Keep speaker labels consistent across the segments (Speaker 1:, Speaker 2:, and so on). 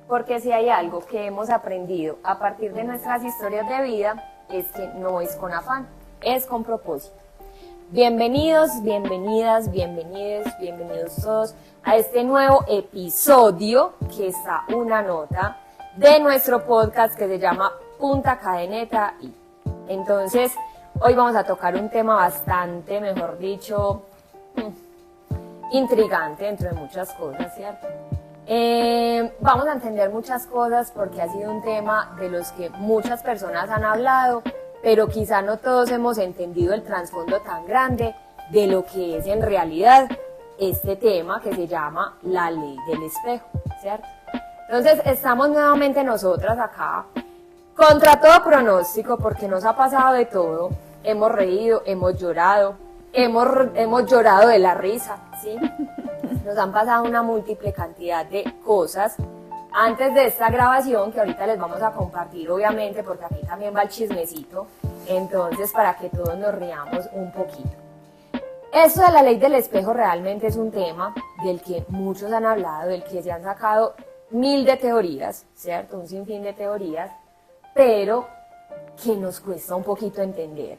Speaker 1: Porque si hay algo que hemos aprendido a partir de nuestras historias de vida, es que no es con afán, es con propósito. Bienvenidos, bienvenidas, bienvenidos todos a este nuevo episodio que está una nota de nuestro podcast que se llama Punta Cadeneta y. Entonces, hoy vamos a tocar un tema bastante, mejor dicho, intrigante dentro de muchas cosas, ¿cierto? Vamos a entender muchas cosas porque ha sido un tema de los que muchas personas han hablado, pero quizá no todos hemos entendido el trasfondo tan grande de lo que es en realidad este tema que se llama la ley del espejo, ¿cierto? Entonces estamos nuevamente nosotras acá, contra todo pronóstico, porque nos ha pasado de todo, hemos reído, hemos llorado de la risa, ¿sí? Nos han pasado una múltiple cantidad de cosas antes de esta grabación que ahorita les vamos a compartir, obviamente, porque aquí también va el chismecito, entonces para que todos nos riamos un poquito. Esto de la ley del espejo realmente es un tema del que muchos han hablado, del que se han sacado mil de teorías, ¿cierto? Un sinfín de teorías, pero que nos cuesta un poquito entender.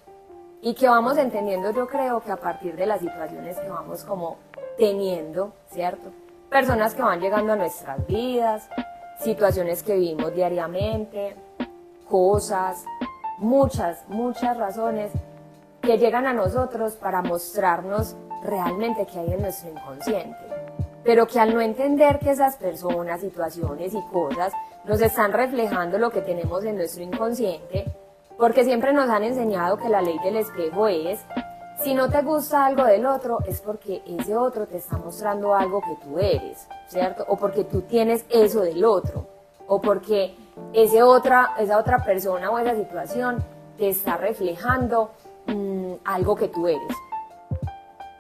Speaker 1: Y que vamos entendiendo, yo creo que a partir de las situaciones que vamos como teniendo, ¿cierto? Personas que van llegando a nuestras vidas, situaciones que vivimos diariamente, cosas, muchas razones que llegan a nosotros para mostrarnos realmente qué hay en nuestro inconsciente. Pero que al no entender que esas personas, situaciones y cosas nos están reflejando lo que tenemos en nuestro inconsciente, porque siempre nos han enseñado que la ley del espejo es, si no te gusta algo del otro, es porque ese otro te está mostrando algo que tú eres, ¿cierto? O porque tú tienes eso del otro, o porque esa otra persona o esa situación te está reflejando algo que tú eres.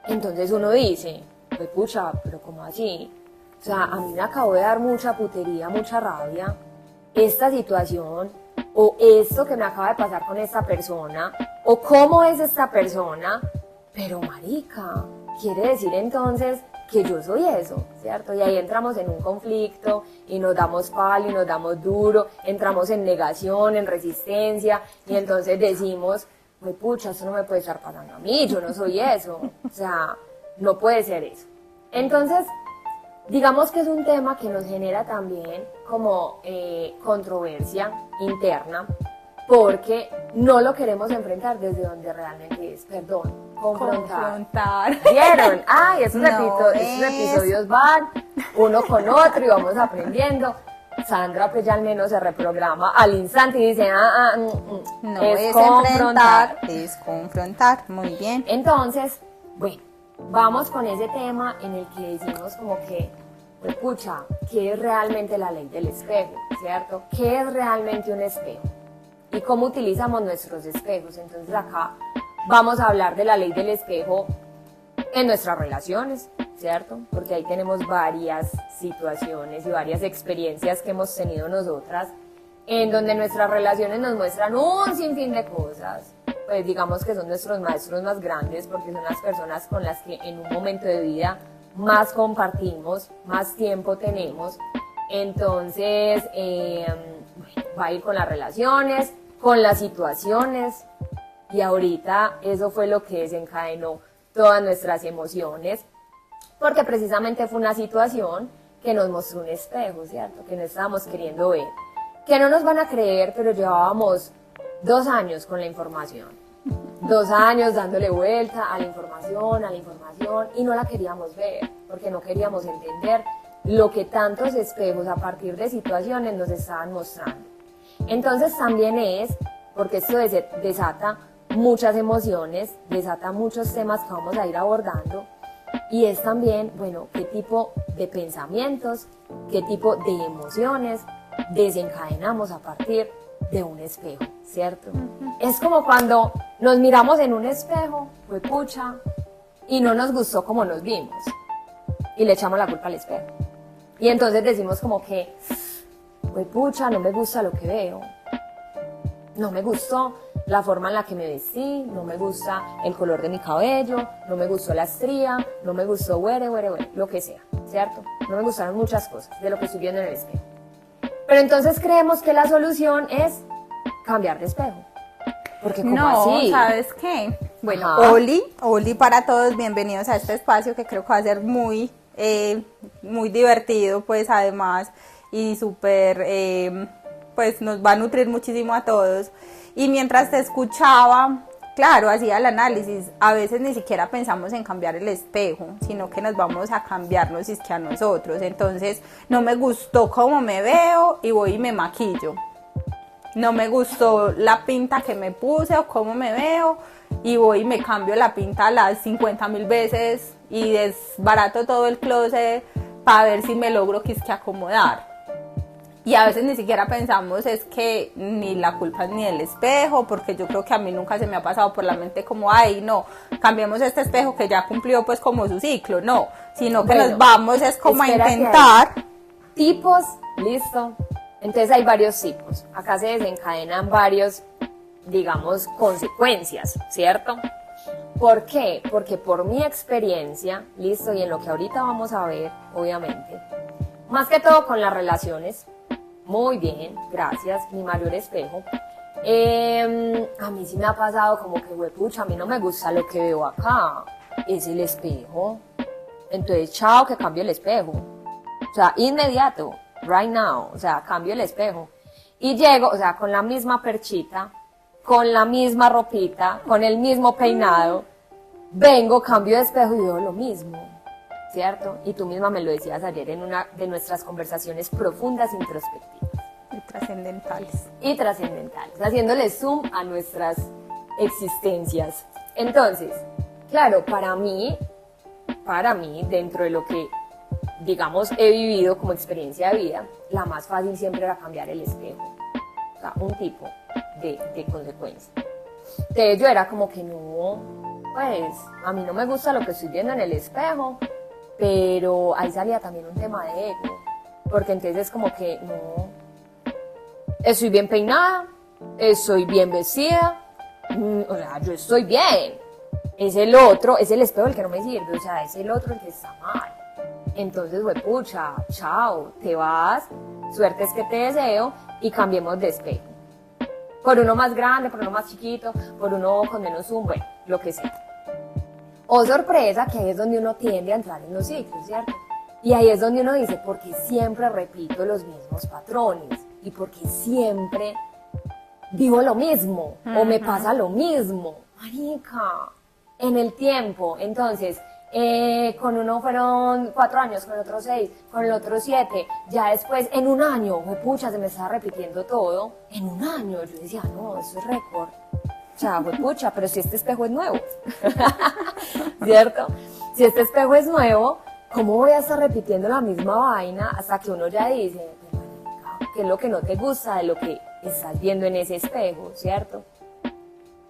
Speaker 1: Entonces uno dice, pues pucha, pero ¿cómo así? O sea, a mí me acabó de dar mucha putería, mucha rabia, esta situación, o esto que me acaba de pasar con esta persona, o cómo es esta persona, pero marica, quiere decir entonces que yo soy eso, ¿cierto? Y ahí entramos en un conflicto, y nos damos palo, y nos damos duro, entramos en negación, en resistencia, y entonces decimos, pues pucha, esto no me puede estar pasando a mí, yo no soy eso, o sea, no puede ser eso. Entonces, digamos que es un tema que nos genera también como controversia interna, porque no lo queremos enfrentar desde donde realmente es, confrontar. ¿Vieron? Ay, esos episodios van uno con otro y vamos aprendiendo. Sandra pues ya al menos se reprograma al instante y dice,
Speaker 2: no es enfrentar, es confrontar, muy bien.
Speaker 1: Entonces, bueno, vamos con ese tema en el que decimos como que, pues pucha, ¿qué es realmente la ley del espejo? ¿Cierto? ¿Qué es realmente un espejo? ¿Y cómo utilizamos nuestros espejos? Entonces acá vamos a hablar de la ley del espejo en nuestras relaciones, ¿cierto? Porque ahí tenemos varias situaciones y varias experiencias que hemos tenido nosotras, en donde nuestras relaciones nos muestran un sinfín de cosas. Pues digamos que son nuestros maestros más grandes, porque son las personas con las que en un momento de vida más compartimos, más tiempo tenemos. Entonces, va a ir con las relaciones, con las situaciones, y ahorita eso fue lo que desencadenó todas nuestras emociones, porque precisamente fue una situación que nos mostró un espejo, ¿cierto? Que no estábamos queriendo ver, que no nos van a creer, pero llevábamos 2 años con la información, 2 años dándole vuelta a la información, y no la queríamos ver, porque no queríamos entender lo que tantos espejos a partir de situaciones nos estaban mostrando. Entonces también es, porque esto desata muchas emociones, desata muchos temas que vamos a ir abordando, y es también, bueno, qué tipo de pensamientos, qué tipo de emociones desencadenamos a partir de un espejo, ¿cierto? Es como cuando nos miramos en un espejo, fue pucha, y no nos gustó como nos vimos, y le echamos la culpa al espejo. Y entonces decimos como que, fue pucha, no me gusta lo que veo, no me gustó la forma en la que me vestí, no me gusta el color de mi cabello, no me gustó la estría, no me gustó lo que sea, ¿cierto? No me gustaron muchas cosas de lo que estoy viendo en el espejo. Pero entonces creemos que la solución es cambiar de espejo. Porque ¿cómo
Speaker 2: no,
Speaker 1: así?
Speaker 2: ¿sabes qué? Bueno,
Speaker 1: Ajá.
Speaker 2: Oli para todos, bienvenidos a este espacio que creo que va a ser muy divertido, pues además, y súper, pues nos va a nutrir muchísimo a todos. Y mientras te escuchaba, claro, hacía el análisis, a veces ni siquiera pensamos en cambiar el espejo, sino que nos vamos a cambiarnos es que a nosotros. Entonces, no me gustó cómo me veo y voy y me maquillo. No me gustó la pinta que me puse o cómo me veo y voy y me cambio la pinta las 50.000 veces y desbarato todo el closet para ver si me logro que acomodar. Y a veces ni siquiera pensamos es que ni la culpa es ni el espejo, porque yo creo que a mí nunca se me ha pasado por la mente como, ay, no, cambiemos este espejo que ya cumplió pues como su ciclo, no, sino que nos vamos es como a intentar.
Speaker 1: Tipos, listo. Entonces hay varios tipos. Acá se desencadenan varios, digamos, consecuencias, ¿cierto? ¿Por qué? Porque por mi experiencia, listo, y en lo que ahorita vamos a ver, obviamente, más que todo con las relaciones, muy bien, gracias, mi mayor espejo. A mí sí me ha pasado como que, huepucha, a mí no me gusta lo que veo acá, es el espejo. Entonces, chao, que cambio el espejo. O sea, inmediato. Right now, o sea, cambio el espejo y llego, o sea, con la misma perchita, con la misma ropita, con el mismo peinado, vengo, cambio de espejo y veo lo mismo, ¿cierto? Y tú misma me lo decías ayer en una de nuestras conversaciones profundas, introspectivas.
Speaker 2: Y
Speaker 1: trascendentales, haciéndole zoom a nuestras existencias. Entonces, claro, para mí, dentro de lo que digamos, he vivido como experiencia de vida, la más fácil siempre era cambiar el espejo. O sea, un tipo de consecuencia. Entonces yo era como que no, pues, a mí no me gusta lo que estoy viendo en el espejo, pero ahí salía también un tema de ego. Porque entonces es como que no, estoy bien peinada, estoy bien vestida, o sea, yo estoy bien. Es el otro, es el espejo el que no me sirve, o sea, es el otro el que está mal. Entonces, pucha, chao, te vas, suerte es que te deseo y cambiemos de espejo. Por uno más grande, por uno más chiquito, por uno con menos zoom, bueno, lo que sea. Oh, sorpresa, que ahí es donde uno tiende a entrar en los ciclos, ¿cierto? Y ahí es donde uno dice, porque siempre repito los mismos patrones y porque siempre vivo lo mismo o me pasa lo mismo. Marica, en el tiempo, entonces... con uno fueron 4 años, con el otro 6, con el otro 7, ya después en un año, pucha, se me estaba repitiendo todo, en un año, yo decía, no, eso es récord, o sea, pucha, pero si este espejo es nuevo, ¿cierto? Si este espejo es nuevo, ¿cómo voy a estar repitiendo la misma vaina hasta que uno ya dice, qué es lo que no te gusta de lo que estás viendo en ese espejo, ¿cierto?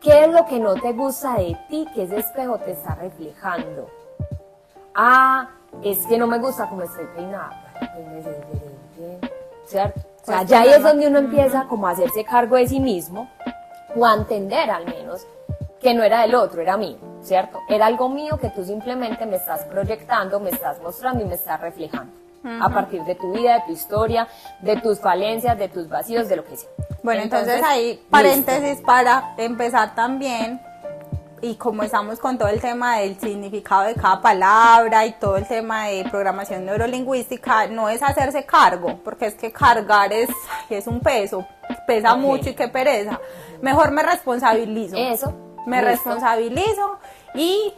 Speaker 1: ¿Qué es lo que no te gusta de ti que ese espejo te está reflejando? Ah, es que no me gusta cómo estoy peinada, pues es diferente, ¿cierto? O sea, ya ahí es donde uno empieza como a hacerse cargo de sí mismo, o a entender al menos que no era del otro, era mío, ¿cierto? Era algo mío que tú simplemente me estás proyectando, me estás mostrando y me estás reflejando. A partir de tu vida, de tu historia, de tus falencias, de tus vacíos, de lo que sea.
Speaker 2: Bueno, entonces ahí, paréntesis listo. Para empezar también, y como estamos con todo el tema del significado de cada palabra y todo el tema de programación neurolingüística, no es hacerse cargo, porque es que cargar es un peso, pesa mucho y qué pereza. Mejor me responsabilizo.
Speaker 1: Eso.
Speaker 2: Me responsabilizo y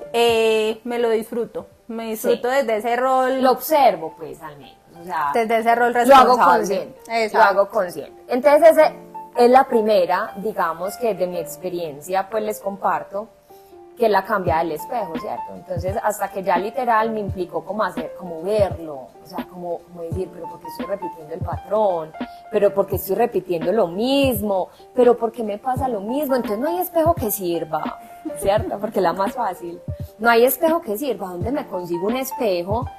Speaker 2: me lo disfruto. Me disfruto desde ese rol.
Speaker 1: Lo observo, pues, al menos. O sea,
Speaker 2: desde ese rol responsable.
Speaker 1: Lo hago consciente. Exacto. Lo hago consciente. Entonces, ese es la primera, digamos, que de mi experiencia, pues, les comparto, que es la cambia del espejo, ¿cierto? Entonces, hasta que ya literal me implicó como hacer, como verlo, o sea, como decir, pero ¿por qué estoy repitiendo el patrón? ¿Pero por qué estoy repitiendo lo mismo? ¿Pero por qué me pasa lo mismo? Entonces no hay espejo que sirva, ¿cierto? Porque es la más fácil. No hay espejo que sirva. ¿Dónde me consigo un espejo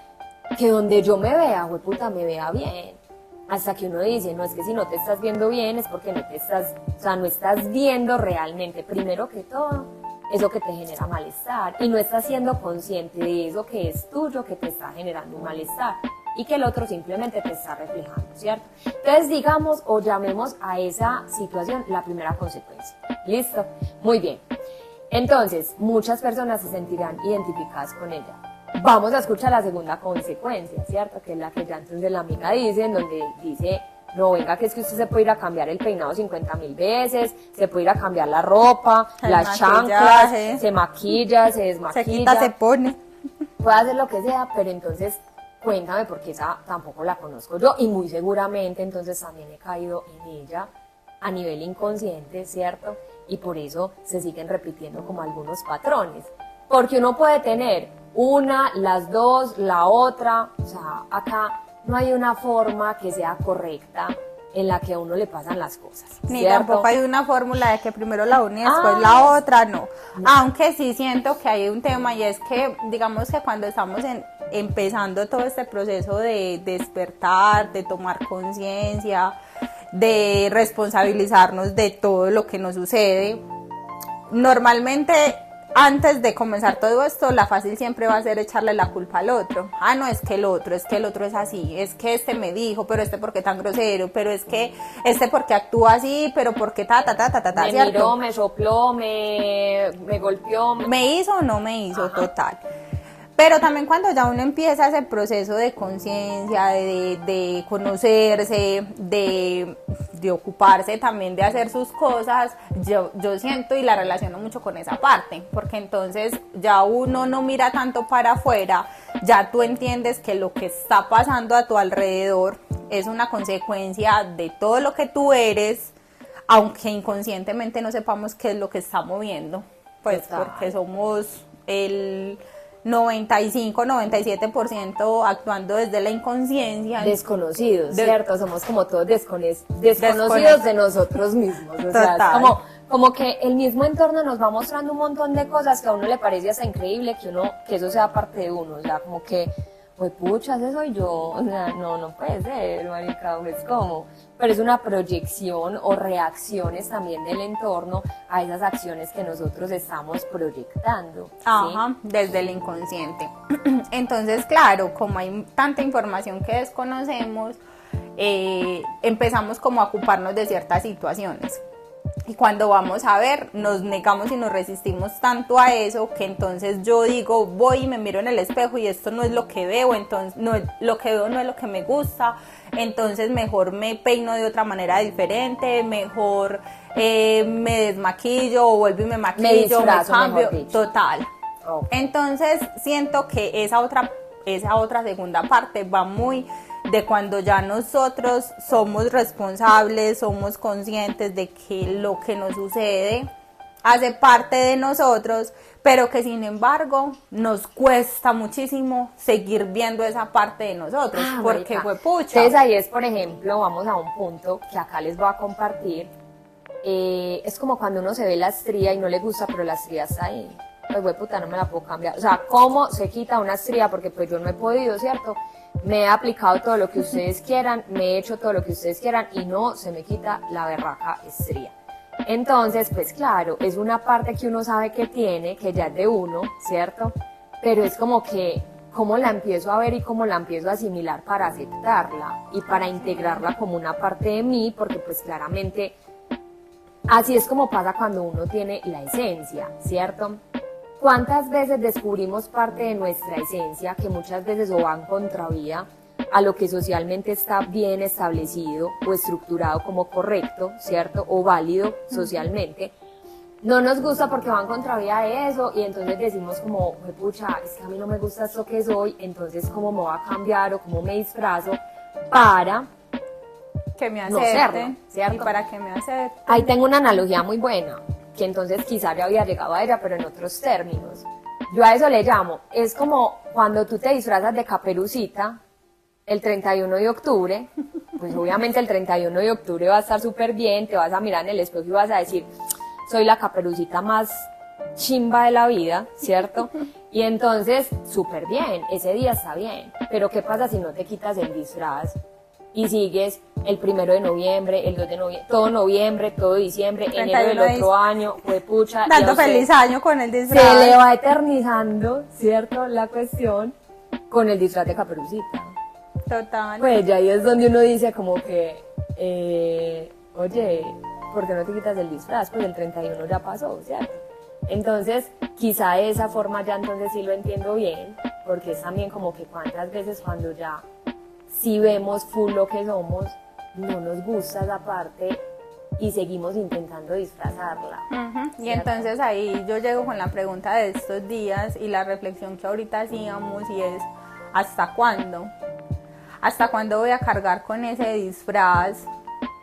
Speaker 1: que donde yo me vea, hueputa, me vea bien? Hasta que uno dice, no, es que si no te estás viendo bien es porque no te estás, o sea, no estás viendo realmente, primero que todo, eso que te genera malestar y no estás siendo consciente de eso que es tuyo que te está generando un malestar. y que el otro simplemente te está reflejando, ¿cierto? Entonces digamos o llamemos a esa situación la primera consecuencia. ¿Listo? Muy bien. Entonces, muchas personas se sentirán identificadas con ella. Vamos a escuchar la segunda consecuencia, ¿cierto? Que es la que ya entonces la amiga dice, en donde dice, no, venga, que es que usted se puede ir a cambiar el peinado 50.000 veces, se puede ir a cambiar la ropa, las chanclas, se maquilla, se desmaquilla.
Speaker 2: Se quita, se pone.
Speaker 1: Puede hacer lo que sea, pero entonces cuéntame porque esa tampoco la conozco yo y muy seguramente entonces también he caído en ella a nivel inconsciente, ¿cierto? Y por eso se siguen repitiendo como algunos patrones. Porque uno puede tener una, las dos, la otra, o sea, acá no hay una forma que sea correcta en la que a uno le pasan las cosas.
Speaker 2: Ni
Speaker 1: ¿cierto?
Speaker 2: tampoco hay una fórmula de que primero la una y después la otra, no. Aunque sí siento que hay un tema y es que, digamos que cuando estamos empezando todo este proceso de despertar, de tomar conciencia, de responsabilizarnos de todo lo que nos sucede, normalmente antes de comenzar todo esto, la fácil siempre va a ser echarle la culpa al otro. Ah, no, es que el otro es así, es que este me dijo, pero este por qué tan grosero, pero es que este por qué actúa así, pero por qué
Speaker 1: me
Speaker 2: ¿cierto?
Speaker 1: miró, me sopló, me golpeó.
Speaker 2: ¿Me hizo o no me hizo? Ajá. Total. Pero también cuando ya uno empieza ese proceso de conciencia, de conocerse, de ocuparse también de hacer sus cosas, yo siento y la relaciono mucho con esa parte, porque entonces ya uno no mira tanto para afuera, ya tú entiendes que lo que está pasando a tu alrededor es una consecuencia de todo lo que tú eres, aunque inconscientemente no sepamos qué es lo que está moviendo, pues porque somos el 95-97% actuando desde la inconsciencia.
Speaker 1: Desconocidos, ¿cierto? Somos como todos desconocidos de nosotros mismos. O sea, es como que el mismo entorno nos va mostrando un montón de cosas que a uno le parece hasta increíble que eso sea parte de uno. O sea, como que, pues pucha, ese soy yo. O sea, no puede ser, marica, es como. Pero es una proyección o reacciones también del entorno a esas acciones que nosotros estamos proyectando. ¿sí?
Speaker 2: Ajá, desde el inconsciente. Entonces, claro, como hay tanta información que desconocemos, empezamos como a ocuparnos de ciertas situaciones. Y cuando vamos a ver, nos negamos y nos resistimos tanto a eso que entonces yo digo, voy y me miro en el espejo y esto no es lo que veo, entonces lo que veo no es lo que me gusta, entonces mejor me peino de otra manera diferente, mejor me desmaquillo o vuelvo y me maquillo, me cambio, total. Okay. Entonces siento que esa otra segunda parte va muy de cuando ya nosotros somos responsables, somos conscientes de que lo que nos sucede hace parte de nosotros, pero que sin embargo nos cuesta muchísimo seguir viendo esa parte de nosotros, porque fue pucha.
Speaker 1: Entonces ahí es, por ejemplo, vamos a un punto que acá les voy a compartir, es como cuando uno se ve la estría y no le gusta, pero la estría está ahí. Pues puta, no me la puedo cambiar. O sea, ¿cómo se quita una estría? Porque pues yo no he podido, ¿cierto? Me he aplicado todo lo que ustedes quieran, me he hecho todo lo que ustedes quieran y no se me quita la berraca estría. Entonces, pues claro, es una parte que uno sabe que tiene, que ya es de uno, ¿cierto? Pero es como que, ¿cómo la empiezo a ver y cómo la empiezo a asimilar para aceptarla y para integrarla como una parte de mí? Porque pues claramente, así es como pasa cuando uno tiene la esencia, ¿cierto? ¿Cuántas veces descubrimos parte de nuestra esencia que muchas veces o va en contravía a lo que socialmente está bien establecido o estructurado como correcto, ¿cierto? O válido socialmente? No nos gusta porque va en contravía de eso y entonces decimos como, pucha, es que a mí no me gusta esto que soy, entonces ¿cómo me va a cambiar o cómo me disfrazo para
Speaker 2: que me acepten,
Speaker 1: no serlo, ¿cierto?
Speaker 2: Y para que me acepten?
Speaker 1: Ahí tengo una analogía muy buena, que entonces quizá ya había llegado a ella, pero en otros términos. Yo a eso le llamo, es como cuando tú te disfrazas de Caperucita el 31 de octubre, pues obviamente el 31 de octubre va a estar súper bien, te vas a mirar en el espejo y vas a decir, soy la Caperucita más chimba de la vida, ¿cierto? Y entonces, súper bien, ese día está bien, pero ¿qué pasa si no te quitas el disfraz? Y sigues el 1 de noviembre, el 2 de noviembre, todo diciembre, enero del otro año, pucha.
Speaker 2: Dando feliz año con el disfraz.
Speaker 1: Se le va eternizando, ¿cierto? La cuestión con el disfraz de Caperucita.
Speaker 2: Total.
Speaker 1: Pues ya ahí es donde uno dice como que, oye, ¿por qué no te quitas el disfraz? Pues el 31 ya pasó, ¿cierto? Entonces, quizá de esa forma ya entonces sí lo entiendo bien, porque es también como que cuántas veces cuando ya sí vemos full lo que somos, no nos gusta esa parte y seguimos intentando disfrazarla.
Speaker 2: Y entonces ahí yo llego con la pregunta de estos días y la reflexión que ahorita hacíamos y es, ¿hasta cuándo? ¿Hasta cuándo voy a cargar con ese disfraz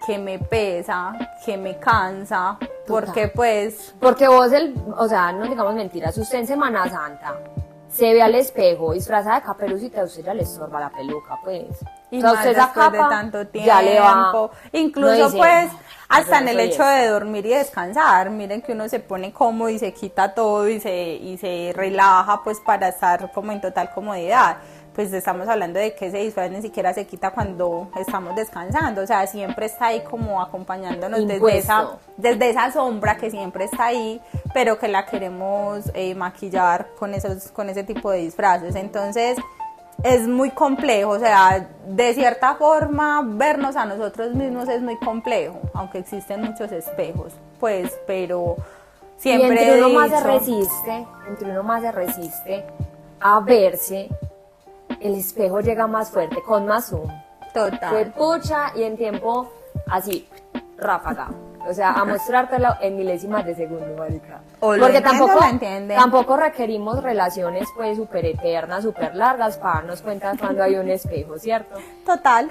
Speaker 2: que me pesa, que me cansa? Porque pues...
Speaker 1: Porque vos, o sea, no digamos mentiras, usted en Semana Santa se ve al espejo disfrazada de Caperucita y a usted ya le estorba la peluca, pues.
Speaker 2: Y
Speaker 1: o sea,
Speaker 2: más
Speaker 1: usted esa
Speaker 2: después de
Speaker 1: capa
Speaker 2: tanto tiempo,
Speaker 1: ya le va,
Speaker 2: incluso
Speaker 1: no dice,
Speaker 2: pues hasta
Speaker 1: yo
Speaker 2: en
Speaker 1: no
Speaker 2: el
Speaker 1: soy
Speaker 2: hecho
Speaker 1: esa.
Speaker 2: de dormir y descansar, miren que uno se pone cómodo y se quita todo y se relaja pues para estar como en total comodidad. Pues estamos hablando de que ese disfraz ni siquiera se quita cuando estamos descansando, o sea, siempre está ahí como acompañándonos desde esa sombra que siempre está ahí, pero que la queremos maquillar con ese tipo de disfraces. Entonces es muy complejo, o sea, de cierta forma vernos a nosotros mismos es muy complejo, aunque existen muchos espejos, pues, pero siempre
Speaker 1: y entre uno más se
Speaker 2: he
Speaker 1: resiste a verse, el espejo llega más fuerte, con más zoom.
Speaker 2: Total.
Speaker 1: Fue pucha y en tiempo así, ráfaga. O sea, a mostrártelo en milésimas de segundo, marica. Porque tampoco requerimos relaciones pues súper eternas, súper largas para darnos cuenta cuando hay un espejo, ¿cierto?
Speaker 2: Total.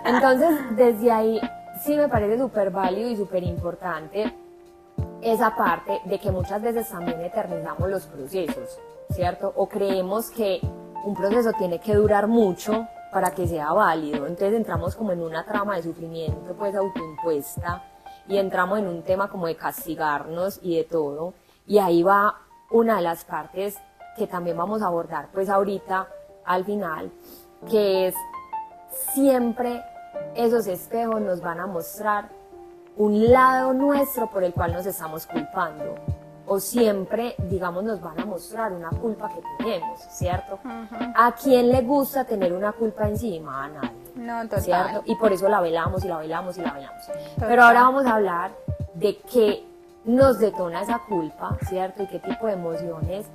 Speaker 1: Entonces, desde ahí sí me parece súper válido y súper importante esa parte de que muchas veces también eternizamos los procesos, ¿cierto? O creemos que un proceso tiene que durar mucho para que sea válido. Entonces entramos como en una trama de sufrimiento pues autoimpuesta y entramos en un tema como de castigarnos y de todo. Y ahí va una de las partes que también vamos a abordar pues ahorita al final, que es siempre esos espejos nos van a mostrar un lado nuestro por el cual nos estamos culpando. O siempre, digamos, nos van a mostrar una culpa que tenemos, ¿cierto? ¿A quién le gusta tener una culpa encima? A nadie.
Speaker 2: No, total.
Speaker 1: ¿Cierto? Y por eso la velamos y la velamos y la velamos. Total. Pero ahora vamos a hablar de qué nos detona esa culpa, ¿cierto? Y qué tipo de emociones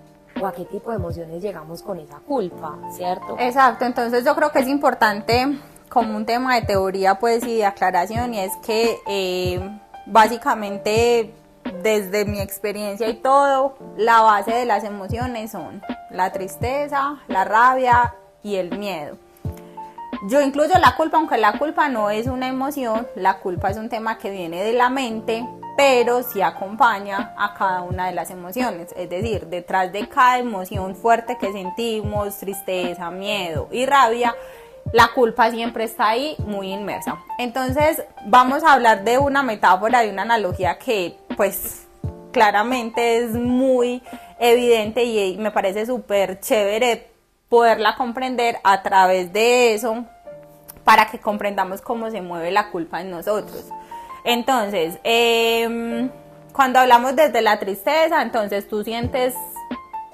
Speaker 1: o a qué tipo de emociones llegamos con esa culpa, ¿cierto?
Speaker 2: Exacto, entonces yo creo que es importante como un tema de teoría pues y de aclaración, y es que básicamente desde mi experiencia y todo, la base de las emociones son la tristeza, la rabia y el miedo. Yo incluyo la culpa, aunque la culpa no es una emoción, la culpa es un tema que viene de la mente, pero sí acompaña a cada una de las emociones. Es decir, detrás de cada emoción fuerte que sentimos, tristeza, miedo y rabia, la culpa siempre está ahí, muy inmersa. Entonces, vamos a hablar de una metáfora, de una analogía que, pues, claramente es muy evidente y me parece súper chévere poderla comprender a través de eso para que comprendamos cómo se mueve la culpa en nosotros. Entonces, cuando hablamos desde la tristeza, entonces tú sientes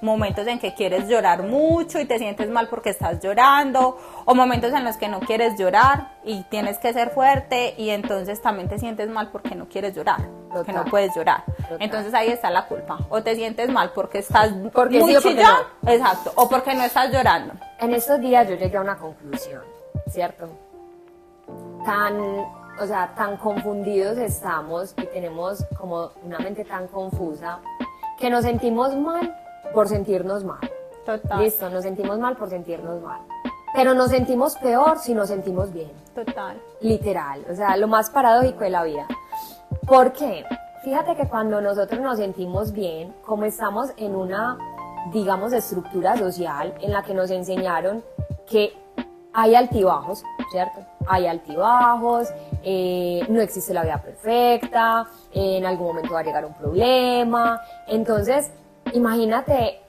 Speaker 2: momentos en que quieres llorar mucho y te sientes mal porque estás llorando, o momentos en los que no quieres llorar y tienes que ser fuerte y entonces también te sientes mal porque no quieres llorar, porque no puedes llorar. Total. Entonces ahí está la culpa. O te sientes mal porque estás muy chillón, no. Exacto, o porque no estás llorando.
Speaker 1: En estos días yo llegué a una conclusión, ¿cierto? Tan confundidos estamos y tenemos como una mente tan confusa que nos sentimos mal por sentirnos mal.
Speaker 2: Total.
Speaker 1: Listo, nos sentimos mal por sentirnos mal. Pero nos sentimos peor si nos sentimos bien.
Speaker 2: Total.
Speaker 1: Literal, o sea, lo más paradójico de la vida. ¿Por qué? Fíjate que cuando nosotros nos sentimos bien, como estamos en una, digamos, estructura social en la que nos enseñaron que hay altibajos, ¿cierto? Hay altibajos, no existe la vida perfecta, en algún momento va a llegar un problema. Entonces, imagínate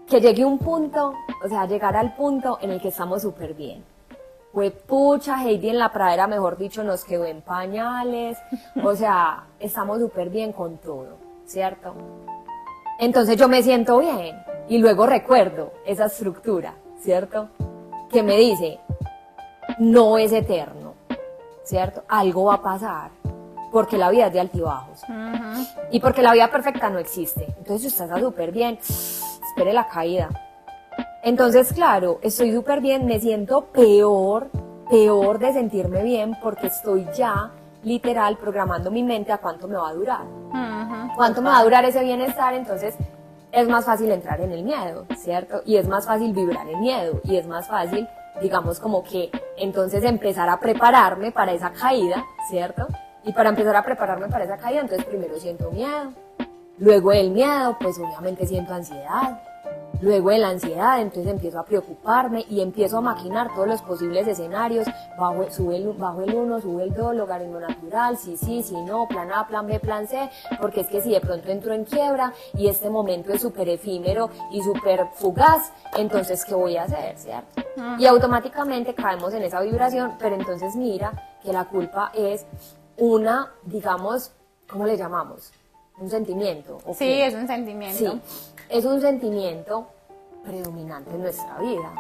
Speaker 1: que llegue un punto, o sea, llegar al punto en el que estamos súper bien. Pucha, Heidi en la pradera, mejor dicho, nos quedó en pañales, o sea, estamos súper bien con todo, ¿cierto? Entonces yo me siento bien y luego recuerdo esa estructura, ¿cierto? Que me dice, no es eterno, ¿cierto? Algo va a pasar, porque la vida es de altibajos. Y porque la vida perfecta no existe. Entonces si usted está súper bien, espere la caída. Entonces, claro, estoy súper bien, me siento peor de sentirme bien, porque estoy ya, literal, programando mi mente a cuánto me va a durar. Cuánto me va a durar ese bienestar. Entonces es más fácil entrar en el miedo, ¿cierto? Y es más fácil vibrar el miedo, y es más fácil, digamos, como que entonces empezar a prepararme para esa caída, ¿cierto? Y para empezar a prepararme para esa caída, entonces primero siento miedo, luego del miedo, pues obviamente siento ansiedad, luego de la ansiedad, entonces empiezo a preocuparme y empiezo a maquinar todos los posibles escenarios, bajo el 1, sube el 2, logaritmo natural, sí, si no, plan A, plan B, plan C, porque es que si de pronto entro en quiebra y este momento es súper efímero y súper fugaz, entonces ¿qué voy a hacer, cierto? Y automáticamente caemos en esa vibración, pero entonces mira que la culpa es una, digamos, ¿cómo le llamamos? Un sentimiento. ¿O
Speaker 2: Sí,
Speaker 1: qué?
Speaker 2: es un sentimiento.
Speaker 1: Sí, es un sentimiento predominante en nuestra vida.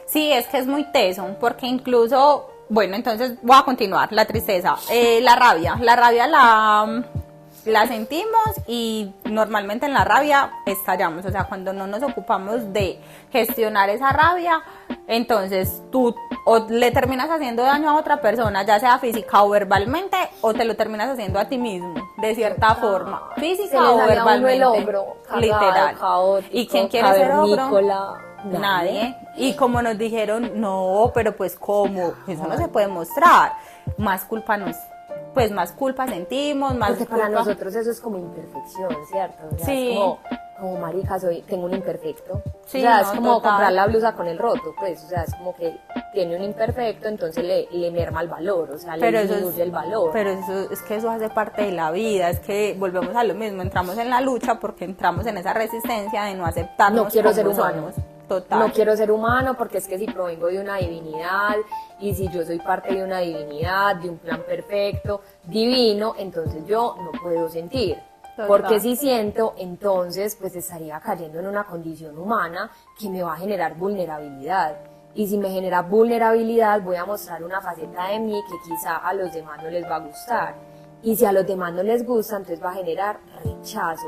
Speaker 2: Sí, es que es muy teso, porque incluso, bueno, entonces voy a continuar, la tristeza, la rabia la sentimos y normalmente en la rabia estallamos, o sea, cuando no nos ocupamos de gestionar esa rabia, entonces tú o le terminas haciendo daño a otra persona, ya sea física o verbalmente, o te lo terminas haciendo a ti mismo, de cierta forma, física o verbalmente,
Speaker 1: el ogro, cagado,
Speaker 2: literal.
Speaker 1: caótico,
Speaker 2: ¿Y quién quiere ser ogro?
Speaker 1: cavernícola.
Speaker 2: Nadie. Y como nos dijeron, no, pero pues ¿cómo? Eso no se puede mostrar. Más culpa más culpa sentimos, más
Speaker 1: Porque
Speaker 2: culpa.
Speaker 1: para nosotros eso es como imperfección, ¿cierto? O sea,
Speaker 2: Sí.
Speaker 1: es como marica, tengo un imperfecto.
Speaker 2: Sí,
Speaker 1: o sea, es
Speaker 2: no,
Speaker 1: como
Speaker 2: total.
Speaker 1: comprar la blusa con el roto, pues, o sea, es como que tiene un imperfecto, entonces le merma el valor, o sea, le disminuye el valor.
Speaker 2: Pero eso es que eso hace parte de la vida, es que volvemos a lo mismo, entramos en la lucha porque entramos en esa resistencia de no aceptarnos.
Speaker 1: No quiero
Speaker 2: como
Speaker 1: ser humano.
Speaker 2: somos. Total.
Speaker 1: No quiero ser humano, porque es que si provengo de una divinidad y si yo soy parte de una divinidad, de un plan perfecto, divino, entonces yo no puedo sentir.
Speaker 2: Total.
Speaker 1: Porque si siento, entonces pues estaría cayendo en una condición humana que me va a generar vulnerabilidad. Y si me genera vulnerabilidad, voy a mostrar una faceta de mí que quizá a los demás no les va a gustar. Y si a los demás no les gusta, entonces va a generar rechazo.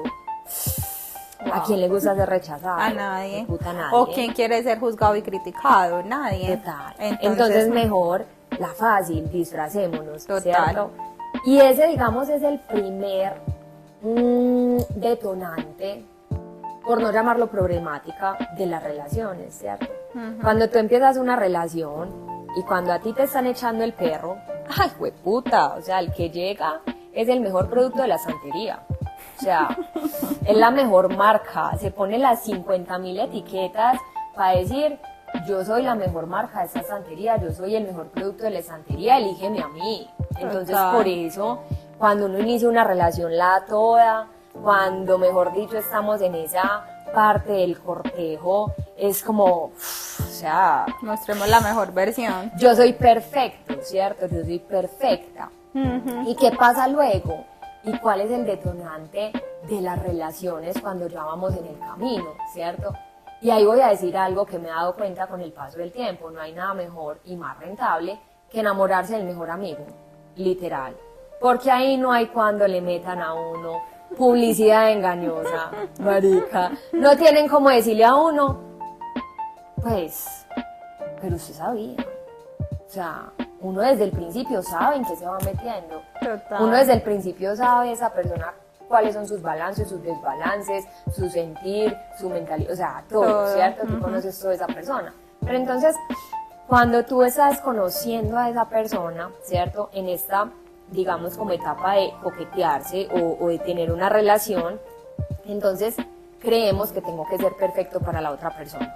Speaker 2: Wow.
Speaker 1: ¿A quién le gusta ser rechazado?
Speaker 2: A nadie.
Speaker 1: Puta, nadie.
Speaker 2: ¿O quién quiere ser juzgado y criticado? Nadie.
Speaker 1: Total. Entonces mejor la fácil, disfracémonos,
Speaker 2: Total.
Speaker 1: ¿cierto? Y ese, digamos, es el primer detonante, por no llamarlo problemática, de las relaciones, ¿cierto? Cuando tú empiezas una relación y cuando a ti te están echando el perro, ¡ay, hueputa! O sea, el que llega es el mejor producto de la santería. O sea, es la mejor marca, se pone las 50.000 etiquetas para decir, yo soy la mejor marca de esta santería, yo soy el mejor producto de la santería, elígeme a mí. Entonces,
Speaker 2: Total.
Speaker 1: por eso, cuando uno inicia una relación la da toda, cuando, mejor dicho, estamos en esa parte del cortejo, es como, o sea,
Speaker 2: Mostremos la mejor versión.
Speaker 1: yo soy perfecto, ¿cierto? Yo soy perfecta. ¿Y qué pasa luego? ¿Y cuál es el detonante de las relaciones cuando ya vamos en el camino, cierto? Y ahí voy a decir algo que me he dado cuenta con el paso del tiempo. No hay nada mejor y más rentable que enamorarse del mejor amigo, literal. Porque ahí no hay cuando le metan a uno publicidad engañosa, marica. No tienen como decirle a uno, pues, pero usted sabía. O sea, uno desde el principio sabe en qué se va metiendo.
Speaker 2: Total.
Speaker 1: Uno desde el principio sabe esa persona cuáles son sus balances, sus desbalances, su sentir, su mentalidad, o sea, todo, ¿cierto? Tú conoces toda esa persona. Pero entonces, cuando tú estás conociendo a esa persona, ¿cierto? En esta, digamos, como etapa de coquetearse o de tener una relación, entonces creemos que tengo que ser perfecto para la otra persona.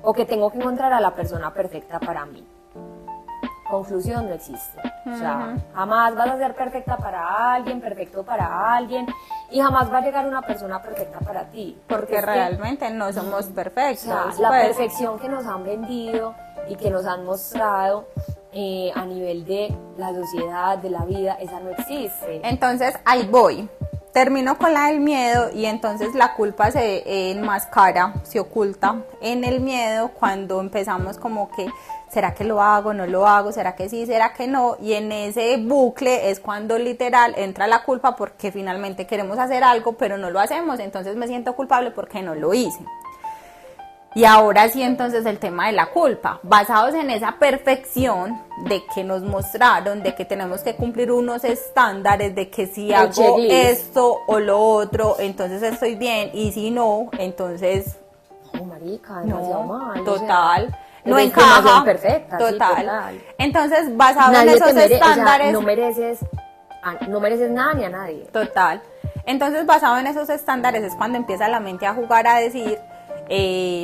Speaker 1: O que tengo que encontrar a la persona perfecta para mí. Conclusión, no existe. O sea, jamás vas a ser perfecta para alguien, perfecto para alguien, y jamás va a llegar una persona perfecta para ti.
Speaker 2: Porque
Speaker 1: es que,
Speaker 2: realmente no somos perfectos.
Speaker 1: o sea, la
Speaker 2: pues.
Speaker 1: perfección que nos han vendido y que nos han mostrado a nivel de la sociedad, de la vida, esa no existe.
Speaker 2: Entonces, ahí voy. termino con la del miedo y entonces la culpa se enmascara, se oculta en el miedo cuando empezamos como que, ¿será que lo hago, no lo hago? ¿Será que sí, será que no? Y en ese bucle es cuando literal entra la culpa porque finalmente queremos hacer algo pero no lo hacemos, entonces me siento culpable porque no lo hice. Y ahora sí, entonces el tema de la culpa, basados en esa perfección de que nos mostraron, de que tenemos que cumplir unos estándares, de que si hago esto o lo otro, entonces estoy bien, y si no, entonces...
Speaker 1: No, marica, demasiado mal.
Speaker 2: Total.
Speaker 1: O sea,
Speaker 2: no encaja.
Speaker 1: Imperfecta,
Speaker 2: total.
Speaker 1: Sí, total.
Speaker 2: Entonces, basado en esos estándares...
Speaker 1: O sea, no mereces nada ni a nadie.
Speaker 2: Total. Entonces, basado en esos estándares es cuando empieza la mente a jugar a decir...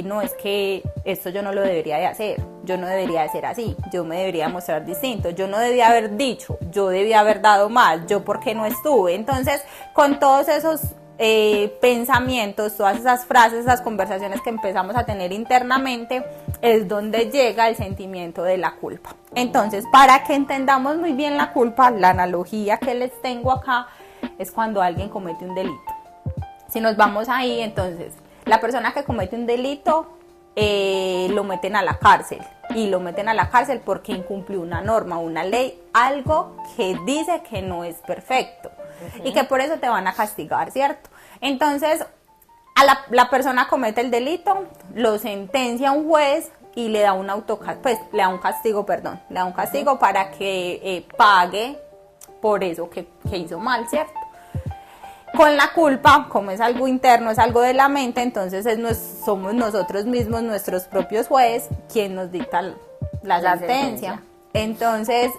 Speaker 2: no, es que esto yo no lo debería de hacer, yo no debería de ser así, yo me debería mostrar distinto, yo no debía haber dicho, yo debía haber dado más, yo por qué no estuve. Entonces, con todos esos pensamientos, todas esas frases, esas conversaciones que empezamos a tener internamente, es donde llega el sentimiento de la culpa. Entonces, para que entendamos muy bien la culpa, la analogía que les tengo acá es cuando alguien comete un delito. Si nos vamos ahí, entonces... La persona que comete un delito lo meten a la cárcel, y lo meten a la cárcel porque incumplió una norma, una ley, algo que dice que no es perfecto y que por eso te van a castigar, ¿cierto? Entonces, la persona comete el delito, lo sentencia a un juez y le da un le da un castigo para que pague por eso que hizo mal, ¿cierto? Con la culpa, como es algo interno, es algo de la mente, entonces somos nosotros mismos, nuestros propios jueces, quien nos dicta la sentencia. Entonces,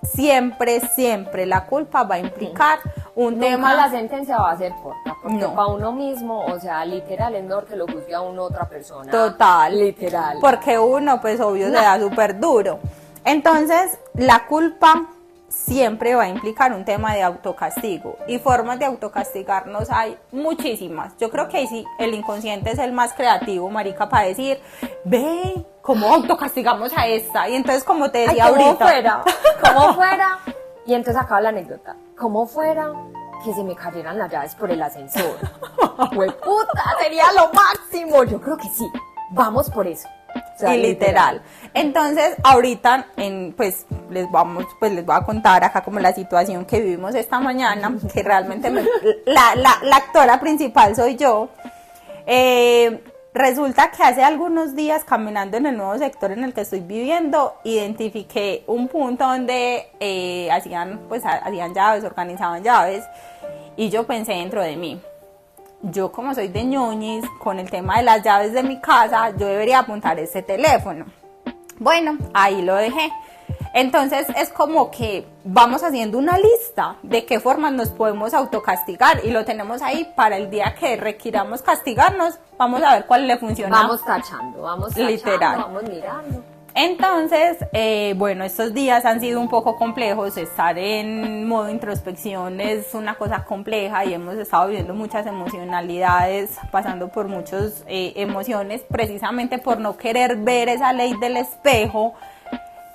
Speaker 2: siempre la culpa va a implicar un tema...
Speaker 1: la sentencia va a ser corta, porque para uno mismo, o sea, literal, es mejor que lo juzgue a uno otra persona.
Speaker 2: Total.
Speaker 1: Literal.
Speaker 2: Porque uno, pues, obvio, se da súper duro. Entonces, la culpa... siempre va a implicar un tema de autocastigo, y formas de autocastigarnos hay muchísimas. Yo creo que ahí sí el inconsciente es el más creativo, marica, para decir, ve, ¿cómo autocastigamos a esta? Y entonces, como te decía ahorita,
Speaker 1: ¿cómo fuera? Y entonces acaba la anécdota, ¿cómo fuera que se me cayeran las llaves por el ascensor? ¡Hueputa! Sería lo máximo. Yo creo que sí, vamos por eso. O sea,
Speaker 2: y literal. Entonces, ahorita, pues les voy a contar acá como la situación que vivimos esta mañana, que realmente la actora principal soy yo. Resulta que hace algunos días, caminando en el nuevo sector en el que estoy viviendo, identifiqué un punto donde hacían llaves, organizaban llaves, y yo pensé dentro de mí, yo como soy de ñoñis, con el tema de las llaves de mi casa, yo debería apuntar ese teléfono. Bueno, ahí lo dejé. Entonces es como que vamos haciendo una lista de qué formas nos podemos autocastigar, y lo tenemos ahí para el día que requiramos castigarnos, vamos a ver cuál le funciona.
Speaker 1: Vamos tachando,
Speaker 2: literal.
Speaker 1: Vamos mirando.
Speaker 2: Entonces, estos días han sido un poco complejos. Estar en modo introspección es una cosa compleja y hemos estado viviendo muchas emocionalidades, pasando por muchas emociones, precisamente por no querer ver esa ley del espejo,